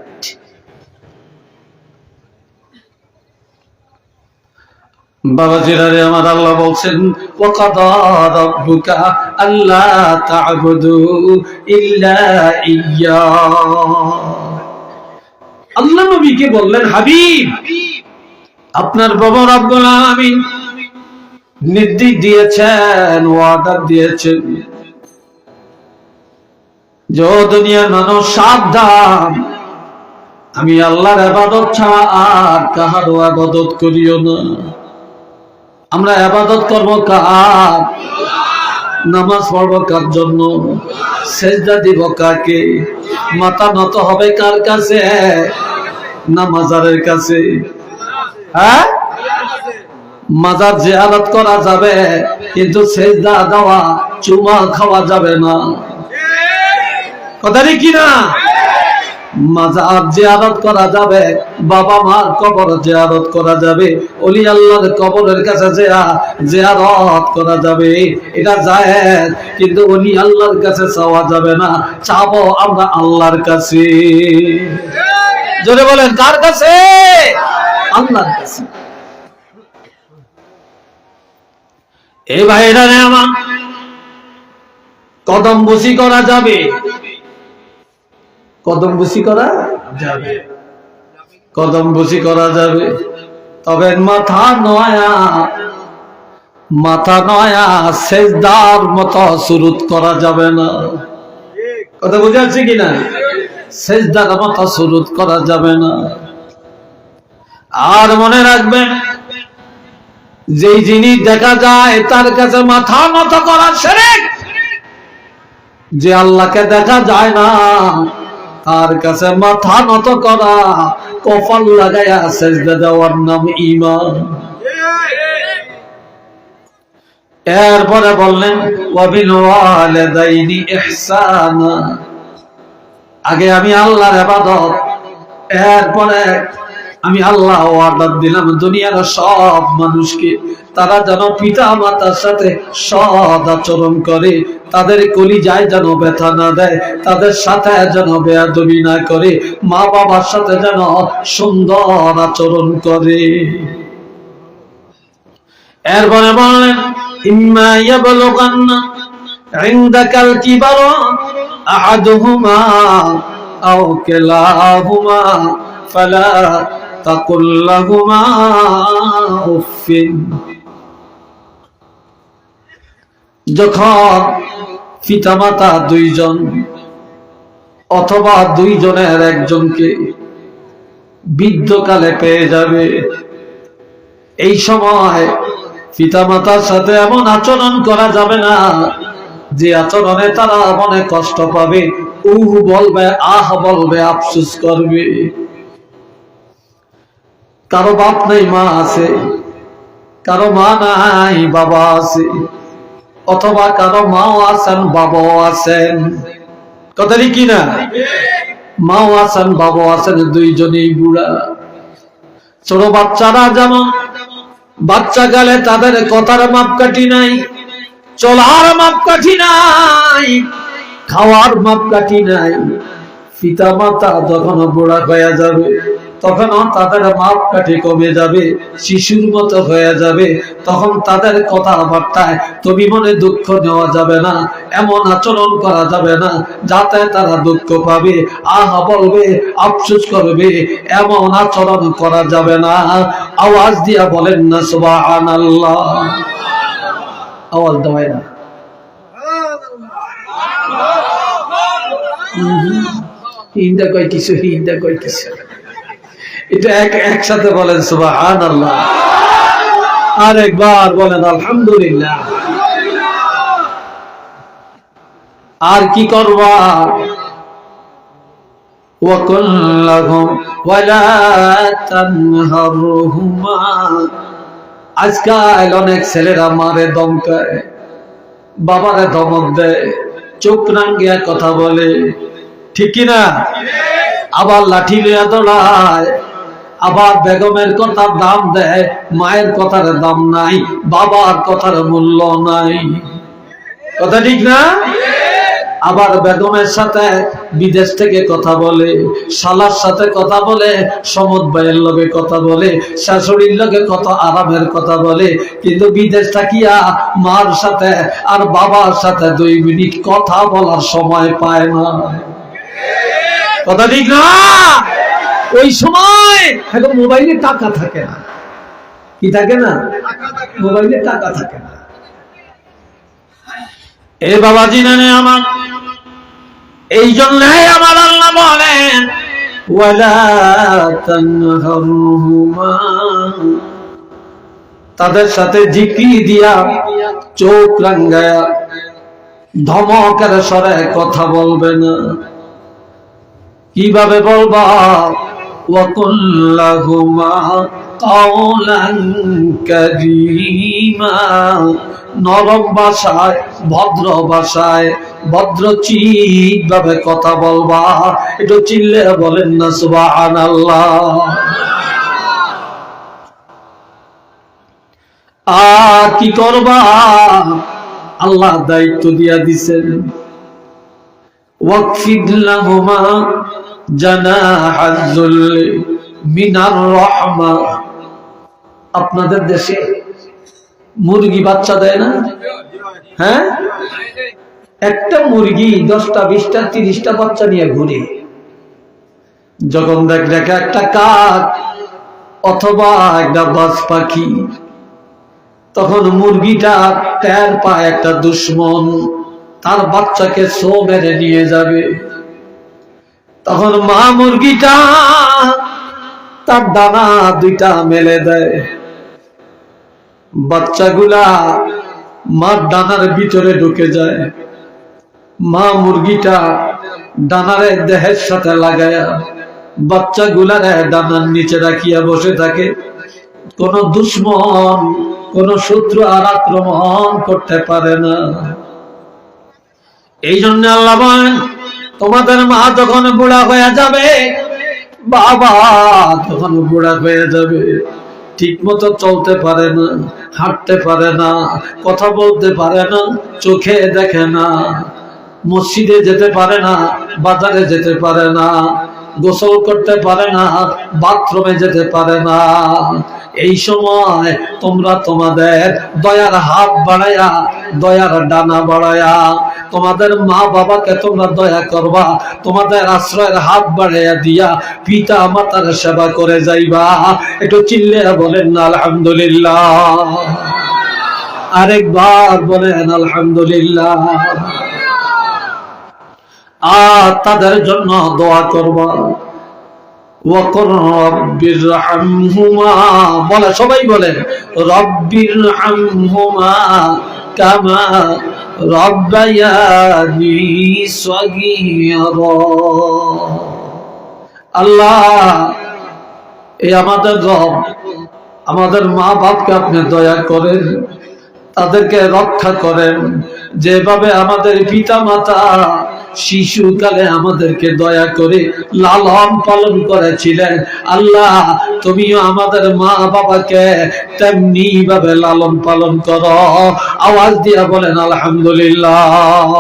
বাবাজিরা রে আমার, আল্লাহ বলছেন ওয়াকাদা রাব্বুকা আল্লা তা'বুদু ইল্লা ইয়্যা। আল্লাহ নবীকে বললেন, হাবিব, আপনার বাবা রব্বুল আলামিন নির্দেশ দিয়েছেন, ওয়াদা দিয়েছেন, যে দুনিয়ার মানুষ সাবধান, আমি আল্লাহর ইবাদত ছাড়া আর কাহারও ইবাদত করিও না। আমরা ইবাদত করব কার? নামাজ পড়ব কার জন্য? সেজদা দিব কাকে? মাথা নত হবে কার কাছে? না মাজারের কাছে? হ্যাঁ, মাজার জিয়ারত করা যাবে, কিন্তু সেজদা দেওয়া, চুমা খাওয়া যাবে না। কথা কি না? মাজার জিয়ারত করা যাবে, বাবা মার কবর জিয়ারত করা যাবে, ওলি আল্লাহর কবরের কাছে জিয়ারত করা যাবে, এটা জায়েজ। কিন্তু ওলি আল্লাহর কাছে চাওয়া যাবে না, চাবো আমরা আল্লাহর কাছে। জোরে বলেন, কার কাছে? আল্লাহর কাছে। এই ভাইরা রে আমার, কদম বসি করা যাবে, কদম বসি করা যাবে, কদম বসি করা যাবে, তবে মাথা নয়া, মাথা নয়া সেজদার মতো সুরুত করা যাবে না। কথা বুঝে আসছে কিনা? সেজদার মতো সুরুত করা যাবে না। আর মনে রাখবেন, যেই জিনিস দেখা যায় তার কাছে মাথা নত করা শিরক। যে আল্লাহকে দেখা যায় না তার কাছে মাথা নত করা, কপাল লাগায়া সেজদা দেওয়ার নাম ঈমান। এরপরে বললেন ওয়াবিল ওয়ালিদাইনি ইহসানা, আগে আমি আল্লাহর ইবাদত, এরপরে আমি আল্লাহ অর্ডার দিলাম দুনিয়ার সব মানুষকে তারা যেন পিতা মাতার সাথে সৎ আচরণ করে, তাদের কলিজায় যেন ব্যথা না দেয়, তাদের সাথে যেন বেয়াদবি না করে, মা বাবার সাথে যেন সুন্দর আচরণ করে। এরপরে বললেন ইম্মা ইয়াবলুগান্না ইনদাকাল কিবারা আহাদুহুমা আও কিলাহুমা ফালা তাকুল লাহুমা উফিন। যখন পিতামাতা দুইজন অথবা দুইজনের একজনকে বৃদ্ধকালে পেয়ে যাবে, এই সময় পিতামাতার সাথে এমন আচরণ করা যাবে না যে আচরণে তারা মনে কষ্ট পাবে, বলবে, আহ বলবে, আফসোস করবে। কারো বাপ নেই মা আছে, কারো মা নাই বাবা আছে, অথবা কারো মাও আছেন বাবাও আছেন, কথা কি না? মাও আছেন বাবাও আছেন, দুইজনেই বুড়া। ছোট বাচ্চারা যেমন বাচ্চা কালে তাদের কথার মাপকাঠি নাই, চলার মাপকাঠি নাই, খাওয়ার মাপকাঠি নাই। পিতা মাতা যখন বুড়া হয়ে যাবে তখন তাদের মাপকাঠি কমে যাবে, শিশুর মতো হয়ে যাবে। তখন তাদের কথাবার্তায় তুমি মনে দুঃখ নেওয়া যাবে না, এমন আচরণ করা যাবে না যাতে তারা দুঃখ পাবে, আহ বলবে, আফসোস করবে, এমন আচরণ করা যাবে না। আওয়াজ দিয়া বলেন না সুবহানাল্লাহ। আওয়াজ দেওয়াই না, হিন্দা কয় কিছু, হিন্দা কয় কিছু, এটা একসাথে বলেন সুবহানাল্লাহ, আর একবার বলেন আলহামদুলিল্লাহ। আর কি করবা? ওয়াকুল লাহুম ওয়ালা তানহারহুমা। আজকাল অনেক ছেলেরা মারে ধমকায়, বাবারে ধমক দেয়, চোখ রাঙ্গিয়া কথা বলে, ঠিক কিনা? আবার লাঠি লিয়া দৌড়ায়, আবার বেগমের কথার দাম দেয়, মায়ের কথার দাম নাই, বাবার কথার মূল্য নাই, কথা ঠিক না? আবার বেগমের সাথে বিদেশ থেকে কথা বলে, শালার সাথে কথা বলে, সমদ ভাইয়ের লগে কথা বলে, শাশুড়ির লগে কত আরামের কথা বলে, কিন্তু বিদেশ থাকিয়া মার সাথে আর বাবার সাথে 2 মিনিট কথা বলার সময় পায় না, কথা ঠিক না? ওই সময় এখন মোবাইলে টাকা থাকে না, কি থাকে না? মোবাইলে টাকা থাকে না। এ বাবাজি নানে আমার, এই জন্যই আমার আল্লাহ বলেন ওয়ালা তানহারহুমা, তাদের সাথে জিকি দিয়া, চোখ রাঙ্গায়া, ধমকের স্বরে কথা বলবে না। কিভাবে বলবা? ওয়াকুল লাহুমা কাওলান কারীমা, নরম ভাষায়, ভদ্র ভাষায়, ভদ্রচিত ভাবে কথা বলবা। একটু চিল্লে বলেন না সুবহানাল্লাহ। আর কি করবা? আল্লাহ দায়িত্ব দিয়া দিছেন ওয়াকফিদ লাহুমা জানাহাজ যুল্লি মিনার রাহমা। আপনাদের দেশে মুরগি বাচ্চা দেয় না? হ্যাঁ, একটা মুরগি 10টা 20টা 30টা বাচ্চা নিয়ে ঘুরে। যখন দেখে একটা কাক অথবা একটা বাজ পাখি, তখন মুরগিটা টের পায় একটা দুশ্মন তার বাচ্চাকে ছো মেরে নিয়ে যাবে। তখন মা মুরগিটা তার ডানা 2টা মেলে দেয়, বাচ্চাগুলা মার ডানার ভিতরে ঢুকে যায়। মা মুরগিটা ডানারে দেহের সাথে লাগায়া বাচ্চাগুলারে ডানার নিচে রাখিয়া বসে থাকে। কোন দুশ্মন, কোন শত্রু আর আক্রমণ করতে পারে না। এই জন্য আল্লাহ বলেন তোমাদের মা যখন বুড়া হয়ে যাবে, বাবা তখন বুড়া হয়ে যাবে, ঠিক মতো চলতে পারে না, হাঁটতে পারে না, কথা বলতে পারে না, চোখে দেখে না, মসজিদে যেতে পারে না, বাজারে যেতে পারে না, গোসল করতে পারে না, বাথরুমে যেতে পারে না। এই সময় তোমরা তোমাদের দয়ার হাত বাড়ায়া, দয়ার ডানা বাড়ায়া তোমাদের মা বাবাকে তোমরা দয়া করবা, তোমাদের আশ্রয়ের হাত বাড়াইয়া দিয়া পিতা মাতার সেবা করে যাইবা। একটু চিল্লে বলেন না আলহামদুলিল্লাহ, আরেকবার বলেন আলহামদুলিল্লাহ। আর তাদের জন্য দোয়া করবা। ওয়াকুর রব্বিরহামহুমা, বলে সবাই বলেন রব্বিরহামহুমা কামা রব্বায়ানি সগীরা। আল্লাহ, এই আমাদের রব, আমাদের মা বাপকে আপনি দয়া করেন, তাদেরকে রক্ষা করেন, যেভাবে আমাদের পিতা মাতা শিশুকালে আমাদেরকে দয়া করে লালন পালন করেছিলেন, আল্লাহ তুমিও আমাদের মা বাবাকে তেমনি ভাবে লালন পালন করো। আওয়াজ দিয়া বলেন আলহামদুলিল্লাহ।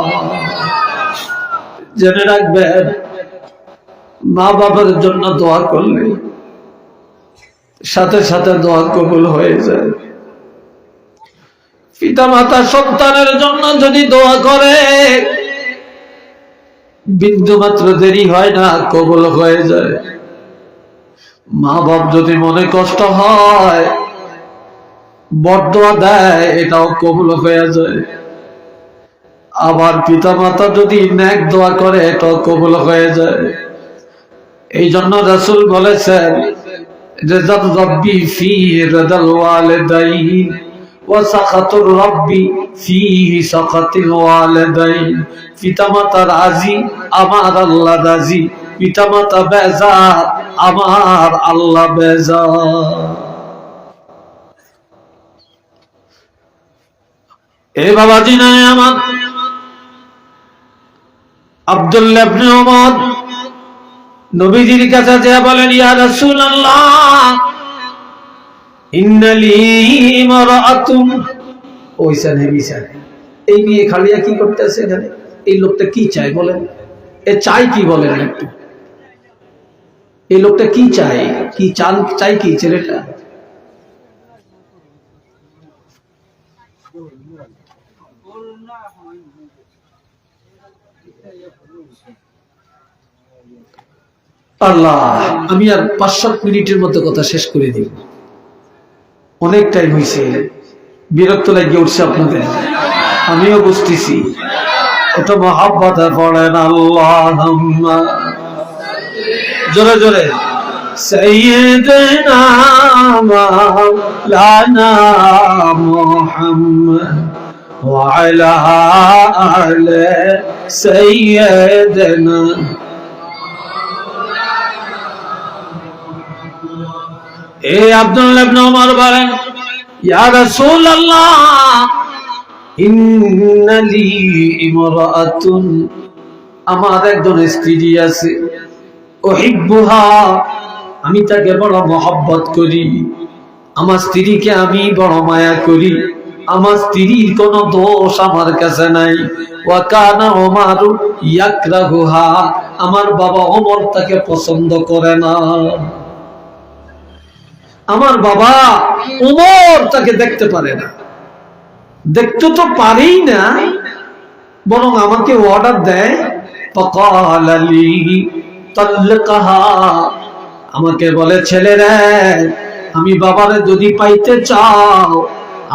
জেনে রাখবেন, মা বাবার জন্য দোয়া করলে সাথে সাথে দোয়া কবুল হয়ে যায়। পিতা মাতা সন্তানের জন্য যদি দোয়া করে, বিন্দু মাত্র দেরি হয় না, কবুল হয়ে যায়। মা বাপ যদি মনে কষ্ট হয়, বরদোয়া দেয়, এটাও কবুল হয়ে যায়। আবার পিতা মাতা যদি নেক দোয়া করে, এটাও কবুল হয়ে যায়। এই জন্য রাসূল বলেছেন, রিযাল রাব্বি ফি রিযাল ওয়ালিদাইন ওয়া সাখাতুর রাব্বি ফি সাখাতিল ওয়ালিদাইন। পিতামাতা রাজি, আমার আল্লাহ রাজি। পিতামাতা বেজার, আমার আল্লাহ বেজার। এ বাবাজি নাই আমার, আব্দুল্লাহ ইবনে ওমর নবীজির কাছে যে বলেন, ইয়া রাসূলুল্লাহ ইন্নালি ইমরাআতুন। ওইখানে বিছানে এই নিয়ে খালিয়া কি করতেছে এখানে? এই লোকটা কি চাই বলেন? এ চাই কি বলেন একটু? এই লোকটা কি চাই? কি চান চাই কি ছেলেটা? আল্লাহ, আমি আর 5-7 মিনিটের মধ্যে কথা শেষ করে দিব, অনেক টাইম হয়েছে, বিরক্ত লাগিয়ে উঠছে আপনাদের, আমিও বুঝতেছি। এটা মহাব্বতে পড়েন আল্লাহুম্মা, জোরে জোরে, সাইয়্যিদনা মাওলানা মুহাম্মদ ওয়া আলা আলি সাইয়্যিদনা। এ আব্দুল্লাহ ইবনে ওমর বলেন, ইয়া রাসূলুল্লাহ ইন্নালি ইমরাআতুন, আমার একজন স্ত্রী আছে, উহিব্বুহা, আমি তাকে বড় মহব্বত করি, আমার স্ত্রীকে আমি বড় মায়া করি, আমার স্ত্রীর কোনো দোষ আমার কাছে নাই। ওয়া কানা ওমর ইয়াকরাহুহা, আমার বাবা ওমর তাকে পছন্দ করে না। আমার বাবা ওমর তাকে দেখতে পারে না, দেখতে তো পারেই না, বরং আমাকে অর্ডার দেয়, ফাকালা লি তাল্লিকহা, আমাকে বলে, ছেলে রে, আমি বাবারে যদি পাইতে চাও,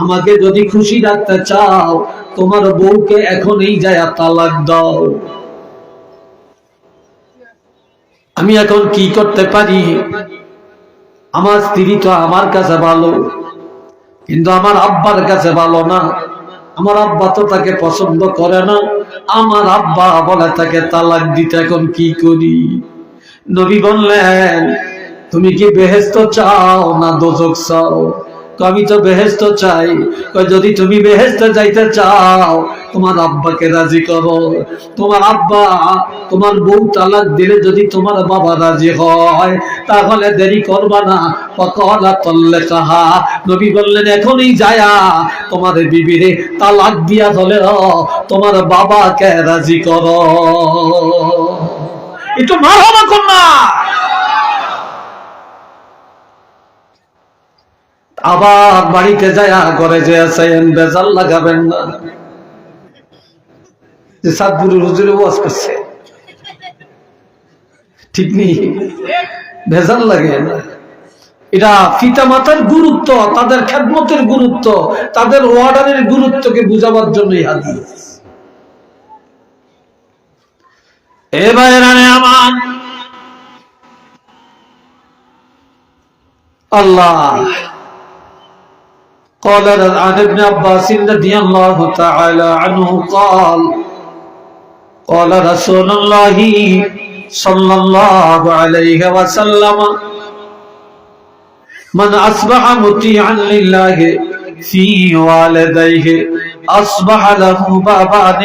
আমাকে যদি খুশি রাখতে চাও, তোমার বউকে এখনই যায় তালাক দাও। আমি এখন কি করতে পারি? আমার স্ত্রী তো আমার কাছে ভালো, কিন্তু আমার আব্বার কাছে ভালো না। আমার আব্বা তো তাকে পছন্দ করে না, আমার আব্বা বলে তাকে তালাক দিতে, এখন কি করি? নবী বললেন, তুমি কি বেহেশত চাও না দোজখ চাও? আমি তো বেহেশত চাই। যদি তুমি বেহেশতে যাইতে চাও তোমার আব্বাকে রাজি করো। তোমার আব্বা তোমার বউ তালাক দিলে যদি তোমার বাবা রাজি হয় তাহলে দেরি করবা না। ফাকালা তাল্লাকাহা, নবী বললেন এখনই যায়া তোমার বিবিরে তালাক দিয়া হলেও তোমার বাবাকে রাজি করো। একটু মারহাবা কন্যা। আবার বাড়িতে যায়া ঘরে যে আছেন বেজাল লাগাবেন না যে সাতগুরুর হুজুরে ওয়াজ করছে, ঠিক নেই, ভেজাল লাগে না। এটা পিতা মাতার গুরুত্ব, তাদের খেদমতের গুরুত্ব, তাদের ওয়ার্ডারের গুরুত্বকে বুঝাবার জন্যই হাদিস। এবারে আমার আল্লাহ قال عن ابن عباس رضي الله تعالى عنه قال قال رسول الله صلى الله عليه وسلم من أصبح مطيعا لله في والديه أصبح له بابان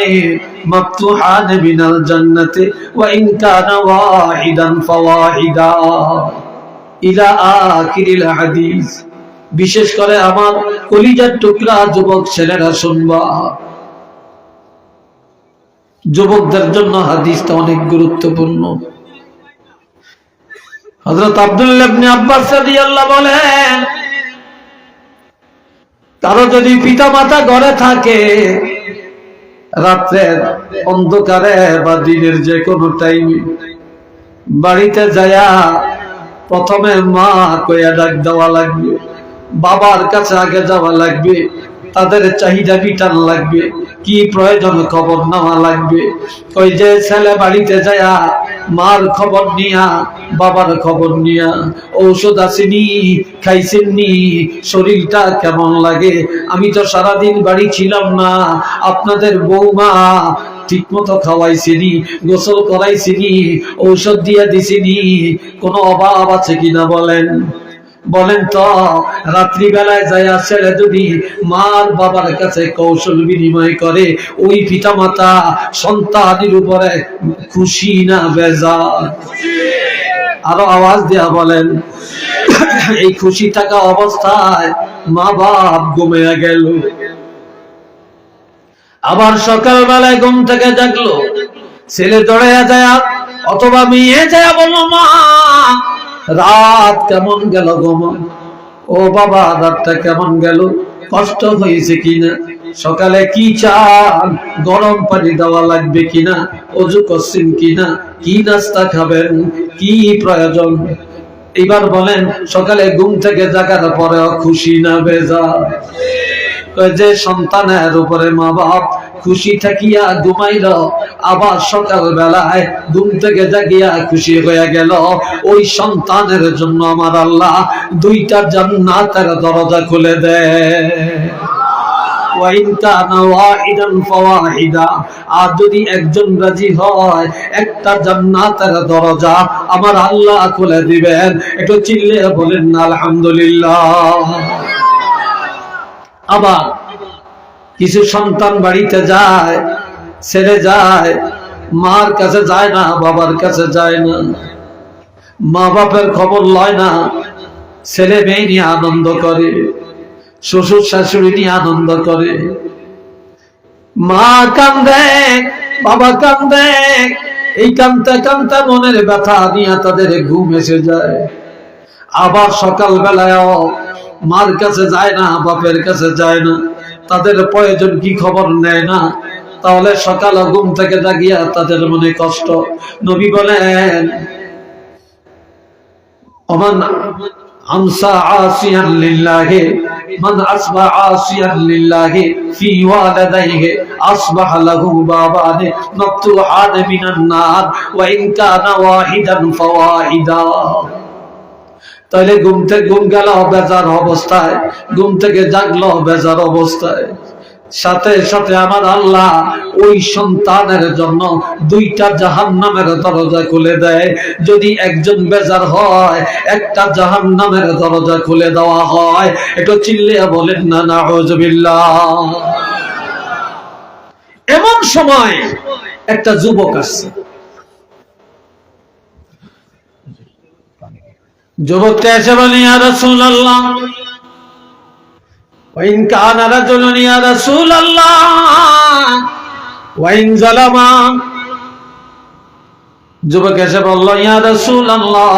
مفتوحان من الجنة وإن كان واحدا فواحدا إلى آخر الحديث। বিশেষ করে আমার কলিজার টুকরা যুবক ছেলেরা শুনবা, যুবকদের জন্য হাদিসটা অনেক গুরুত্বপূর্ণ। হযরত আব্দুল্লাহ ইবনে আব্বাস রাদিয়াল্লাহু বলেন, কারো যদি পিতা মাতা ঘরে থাকে রাতের অন্ধকারে বা দিনের যে কোনো টাইমে বাড়িতে যায়া প্রথমে মা কইয়া ডাক দেওয়া লাগবে, বাবার কাছে আগে যাওয়া লাগবে, তাদের চাহিদা মিটান লাগবে, কি প্রয়োজন খবর নেওয়া লাগবে। ওই যে ছেলে বাড়িতে যায়া মার খবর নিয়া বাবার খবর নিয়া ঔষধ আসেনি, খাইছেননি, শরীরটা কেমন লাগে, আমি তো সারাদিন বাড়ি ছিলাম না, আপনাদের বৌমা ঠিক মতো খাওয়াইছিনি, গোসল করাইছিনি, ঔষধ দিয়া দিছিনি, কোনো অভাব আছে কিনা বলেন বলেন তো। রাত্রিবেলায় যাইয়া ছেলে যদি মার বাবার কাছে কৌশল বিনিময় করে ওই পিতা মাতা সন্তানের উপরে খুশি না বেজার? আরো আওয়াজ দেয়া বলেন। এই খুশি থাকা অবস্থায় মা বাপ ঘুমিয়ে গেল, আবার সকালবেলায় ঘুম থেকে জাগলো, ছেলে দৌড়ে যায় অথবা মেয়ে যায় বলল মা রাত কেমন গেল গো মা, ও বাবা রাতটা কেমন গেল, কষ্ট হয়েছে কিনা, সকালে কি চান, গরম পানি দেওয়া লাগবে কিনা, ওযু করছেন কিনা, কি নাস্তা খাবেন, কি প্রয়োজন। এবার বলেন সকালে ঘুম থেকে জাগার পরে খুশি না বেজার? যে সন্তানের উপরে মা বাপ খুশি থাকিয়া ঘুমাইল, আবার সকাল বেলায় ঘুম থেকে জাগিয়া খুশি হয়ে গেল, ওই সন্তানের জন্য আমার আল্লাহ দুইটা জান্নাতের দরজা খুলে দেয়। আর যদি একজন রাজি হয় একটা জান্নাতের দরজা আমার আল্লাহ খুলে দিবেন। একটু চিল্লে বলেন না আলহামদুলিল্লাহ। আবার কিছু সন্তান বাড়িতে যায়, ছেড়ে যায়, মার কাছে যায় না, বাবার কাছে যায় না, মা বাপের খবর লয় না, ছেলে মেয়ে নিয়ে আনন্দ করে, শ্বশুর শাশুড়ি নিয়ে আনন্দ করে, মা কান্দে, বাবা কান্দে, এই কান্দতে কান্দতে মনের ব্যথা নিয়ে তাদের ঘুম এসে যায়। আবার সকাল বেলায় মার কাছে যায় না, বাপের কাছে যায় না, তাদের প্রয়োজন কি খবর নেয় না, তাহলে সকাল ঘুম থেকে জাগিয়া তাদের মনে কষ্ট। নবী বলেন ওমান আমসা আসিয়ান লিল্লাহি মান আসবা আসিয়ান লিল্লাহি ফি ওয়ালাদাইহি আসবাহ লাহু বাবানে মাফতুহান মিনান নার ওয়া ইন কানা ওয়াহিদান ফাওয়াহিদা। তাহলে ঘুম থেকে ঘুম গেল বেজার অবস্থায়, ঘুম থেকে জাগলো বেজার অবস্থায়, সাথে সাথে আমার আল্লাহ ওই সন্তানের জন্য দুইটা জাহান্নামের দরজা খুলে দেয়। যদি একজন বেজার হয়, একটা জাহান্নামের দরজা খুলে দেওয়া হয়। একটু চিল্লিয়ে বলেন না নাউযুবিল্লাহ। এমন সময় একটা যুবক আসছে। যুবকটা এসে বলে, ইয়া রাসূলুল্লাহ, ওয়াইন কানা রাজুলুন ইয়া রাসূলুল্লাহ ওয়াইন যালামা। যুবক এসে বলল, ইয়া রাসূলুল্লাহ,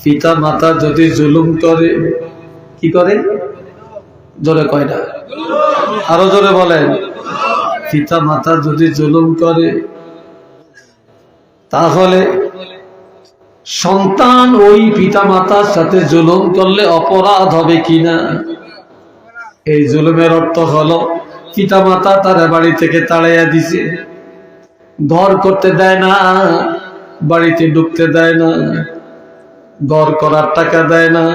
পিতা মাতা যদি জুলুম করে, কি করে? জোরে কয় না, আরো জোরে বলেন। পিতা মাতা যদি জুলুম করে, তাহলে সন্তান ওই পিতা মাতার সাথে জুলুম করলে অপরাধ হবে কিনা? এই জুলুমের অর্থ হলো পিতা মাতা তার বাড়ি থেকে তাড়াইয়া দিছে, ঘর করতে দেয় না, বাড়িতে ঢুকতে দেয় না, ঘর করার টাকা দেয় না,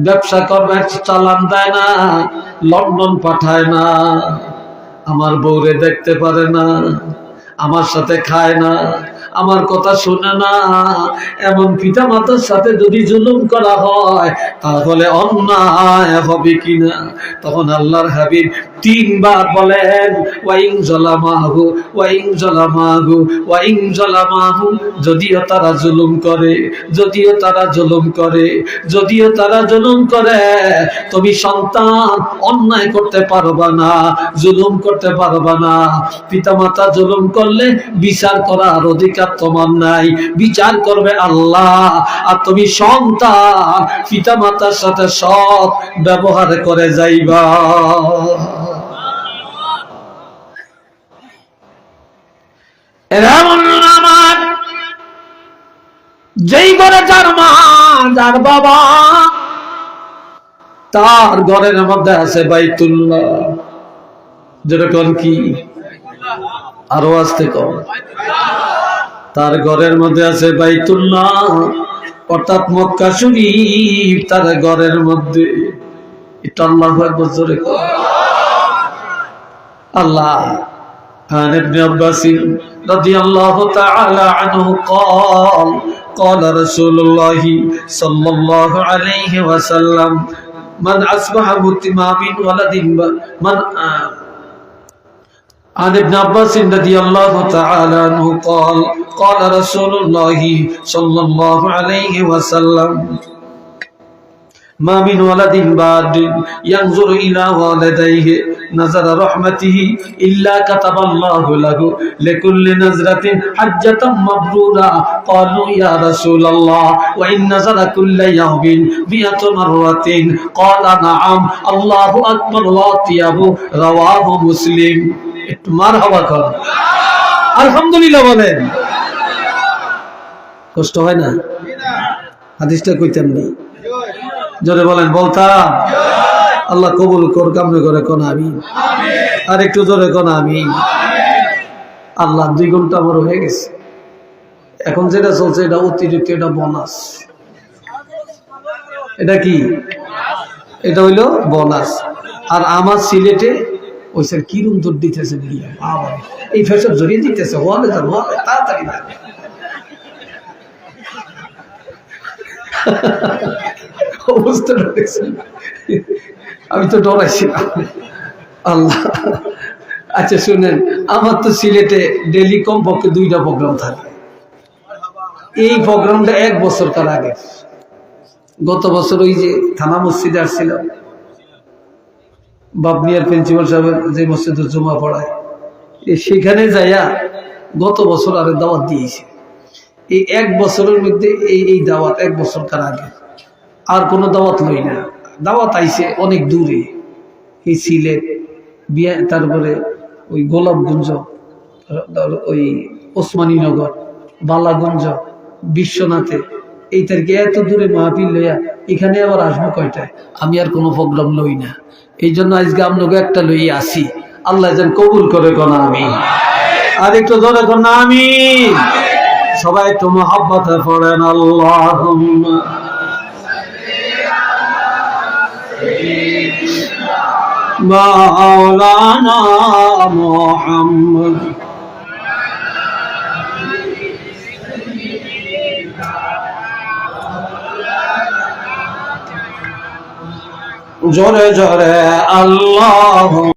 ব্যবসা করবার চালান দেয় না, লন্ডন পাঠায় না, আমার বউরে দেখতে পারে না, আমার সাথে খায় না, আমার কথা শোনে না। এমন পিতা মাতার সাথে যদি জুলুম করা হয় তাহলে অন্যায় হবে কিনা? তখন আল্লাহর হাবিব তিনবার বলেন, ওয়াইন যালামাহু ওয়াইন যালামাহু ওয়াইন যালামাহু। যদিও তারা জুলুম করে, যদিও তারা জুলুম করে, যদিও তারা জুলুম করে, তুমি সন্তান অন্যায় করতে পারবা না, জুলুম করতে পারবা না। পিতা মাতা জুলুম করলে বিচার করার অধিকার তোমার নাই, বিচার করবে আল্লাহ। আর তুমি সন্তান পিতা মাতার সাথে সৎ ব্যবহার করে যাইবা। আমার যেই ঘরে যার মা যার বাবা, তার ঘরের মধ্যে আছে বাইতুল্লাহ। যেরকম কি, আরো আসতে কম, তার ঘরের মধ্যে আছে বাইতুল্লাহ, অর্থাৎ মক্কা শরীফ তার ঘরের মধ্যে। এটা আল্লাহু আকবার জোরে কর। আল্লাহ عن ابن عباس رضي الله تعالى عنه قال قال رسول الله صلى الله عليه وسلم من أصبح متما من ولد من عن ابن عباس رضي الله تعالى عنه قال قال رسول الله صلى الله عليه وسلم ما من ولد بعد ينظر إلى والديه نظر رحمته إلا كتب الله له لكل نظرة حجة مبرورة. قالوا يا رسول الله وإن نظر كل يوم 100 مرة. قال نعم. الله أكبر وأطيب. رواه مسلم. মারহাবা কর, আলহামদুলিল্লাহ বলেন। কষ্ট হয় না? হাদিসটা কইতেন নি, জোরে বলেন। বলতাম আল্লাহ কবুল কর, কামনে করে কোন আমিন। আর একটু জোরে কোন আমিন। আল্লাহ 2 ঘন্টা বড় হয়ে গেছে, এখন যেটা চলছে এটা অতিরিক্ত, এটা বোনাস। এটা কি? এটা হইলো বোনাস। আর আমার সিলেটে ওই স্যার কিরম জোর দিতেছে, এই ফেসব জড়িয়ে দিতেছে, হলে যান হলে তাড়াতাড়ি না। অবস্থাটা দেখছেন, আমি তো ডরাইছিলাম। আল্লাহ। আচ্ছা শুনেন, আমার তো সিলেটে ডেলি কমপক্ষে 2টা প্রোগ্রাম থাকে। এই প্রোগ্রামটা 1 বছর তার আগে, গত বছর ওই যে থানা মসজিদে আসছিল, বাবনিয়ার প্রিন্সিপাল সাহেব যে মসজিদে জুমা পড়ায়, সেখানে যাইয়া গত বছর আরে দাওয়াত দিয়েছে। এই 1 বছরের মধ্যে এই দাওয়াত 1 বছর তার আগে আর কোনো দাওয়াত লই না। দাওয়াত আইছে অনেক দূরে, এই সিলেট, তারপরে ওই গোলাপগঞ্জ, ওই ওসমানীনগর, বালাগঞ্জ, বিশ্বনাথে, এই তারিখে এত দূরে মাহফিল লইয়া এখানে আবার আসবো কয়টায়? আমি আর কোনো প্রোগ্রাম লই না। এই জন্য আজকে আপনাকে একটা লই আসি। আল্লাহ যেন কবুল করে কোন আমি। আর একটু ধরে কোন আমি। সবাই একটু মহব্বতে পড়েন আল্লাহুম্মা মাওলানা মুহাম্মদ। জোরে জোরে আল্লাহ।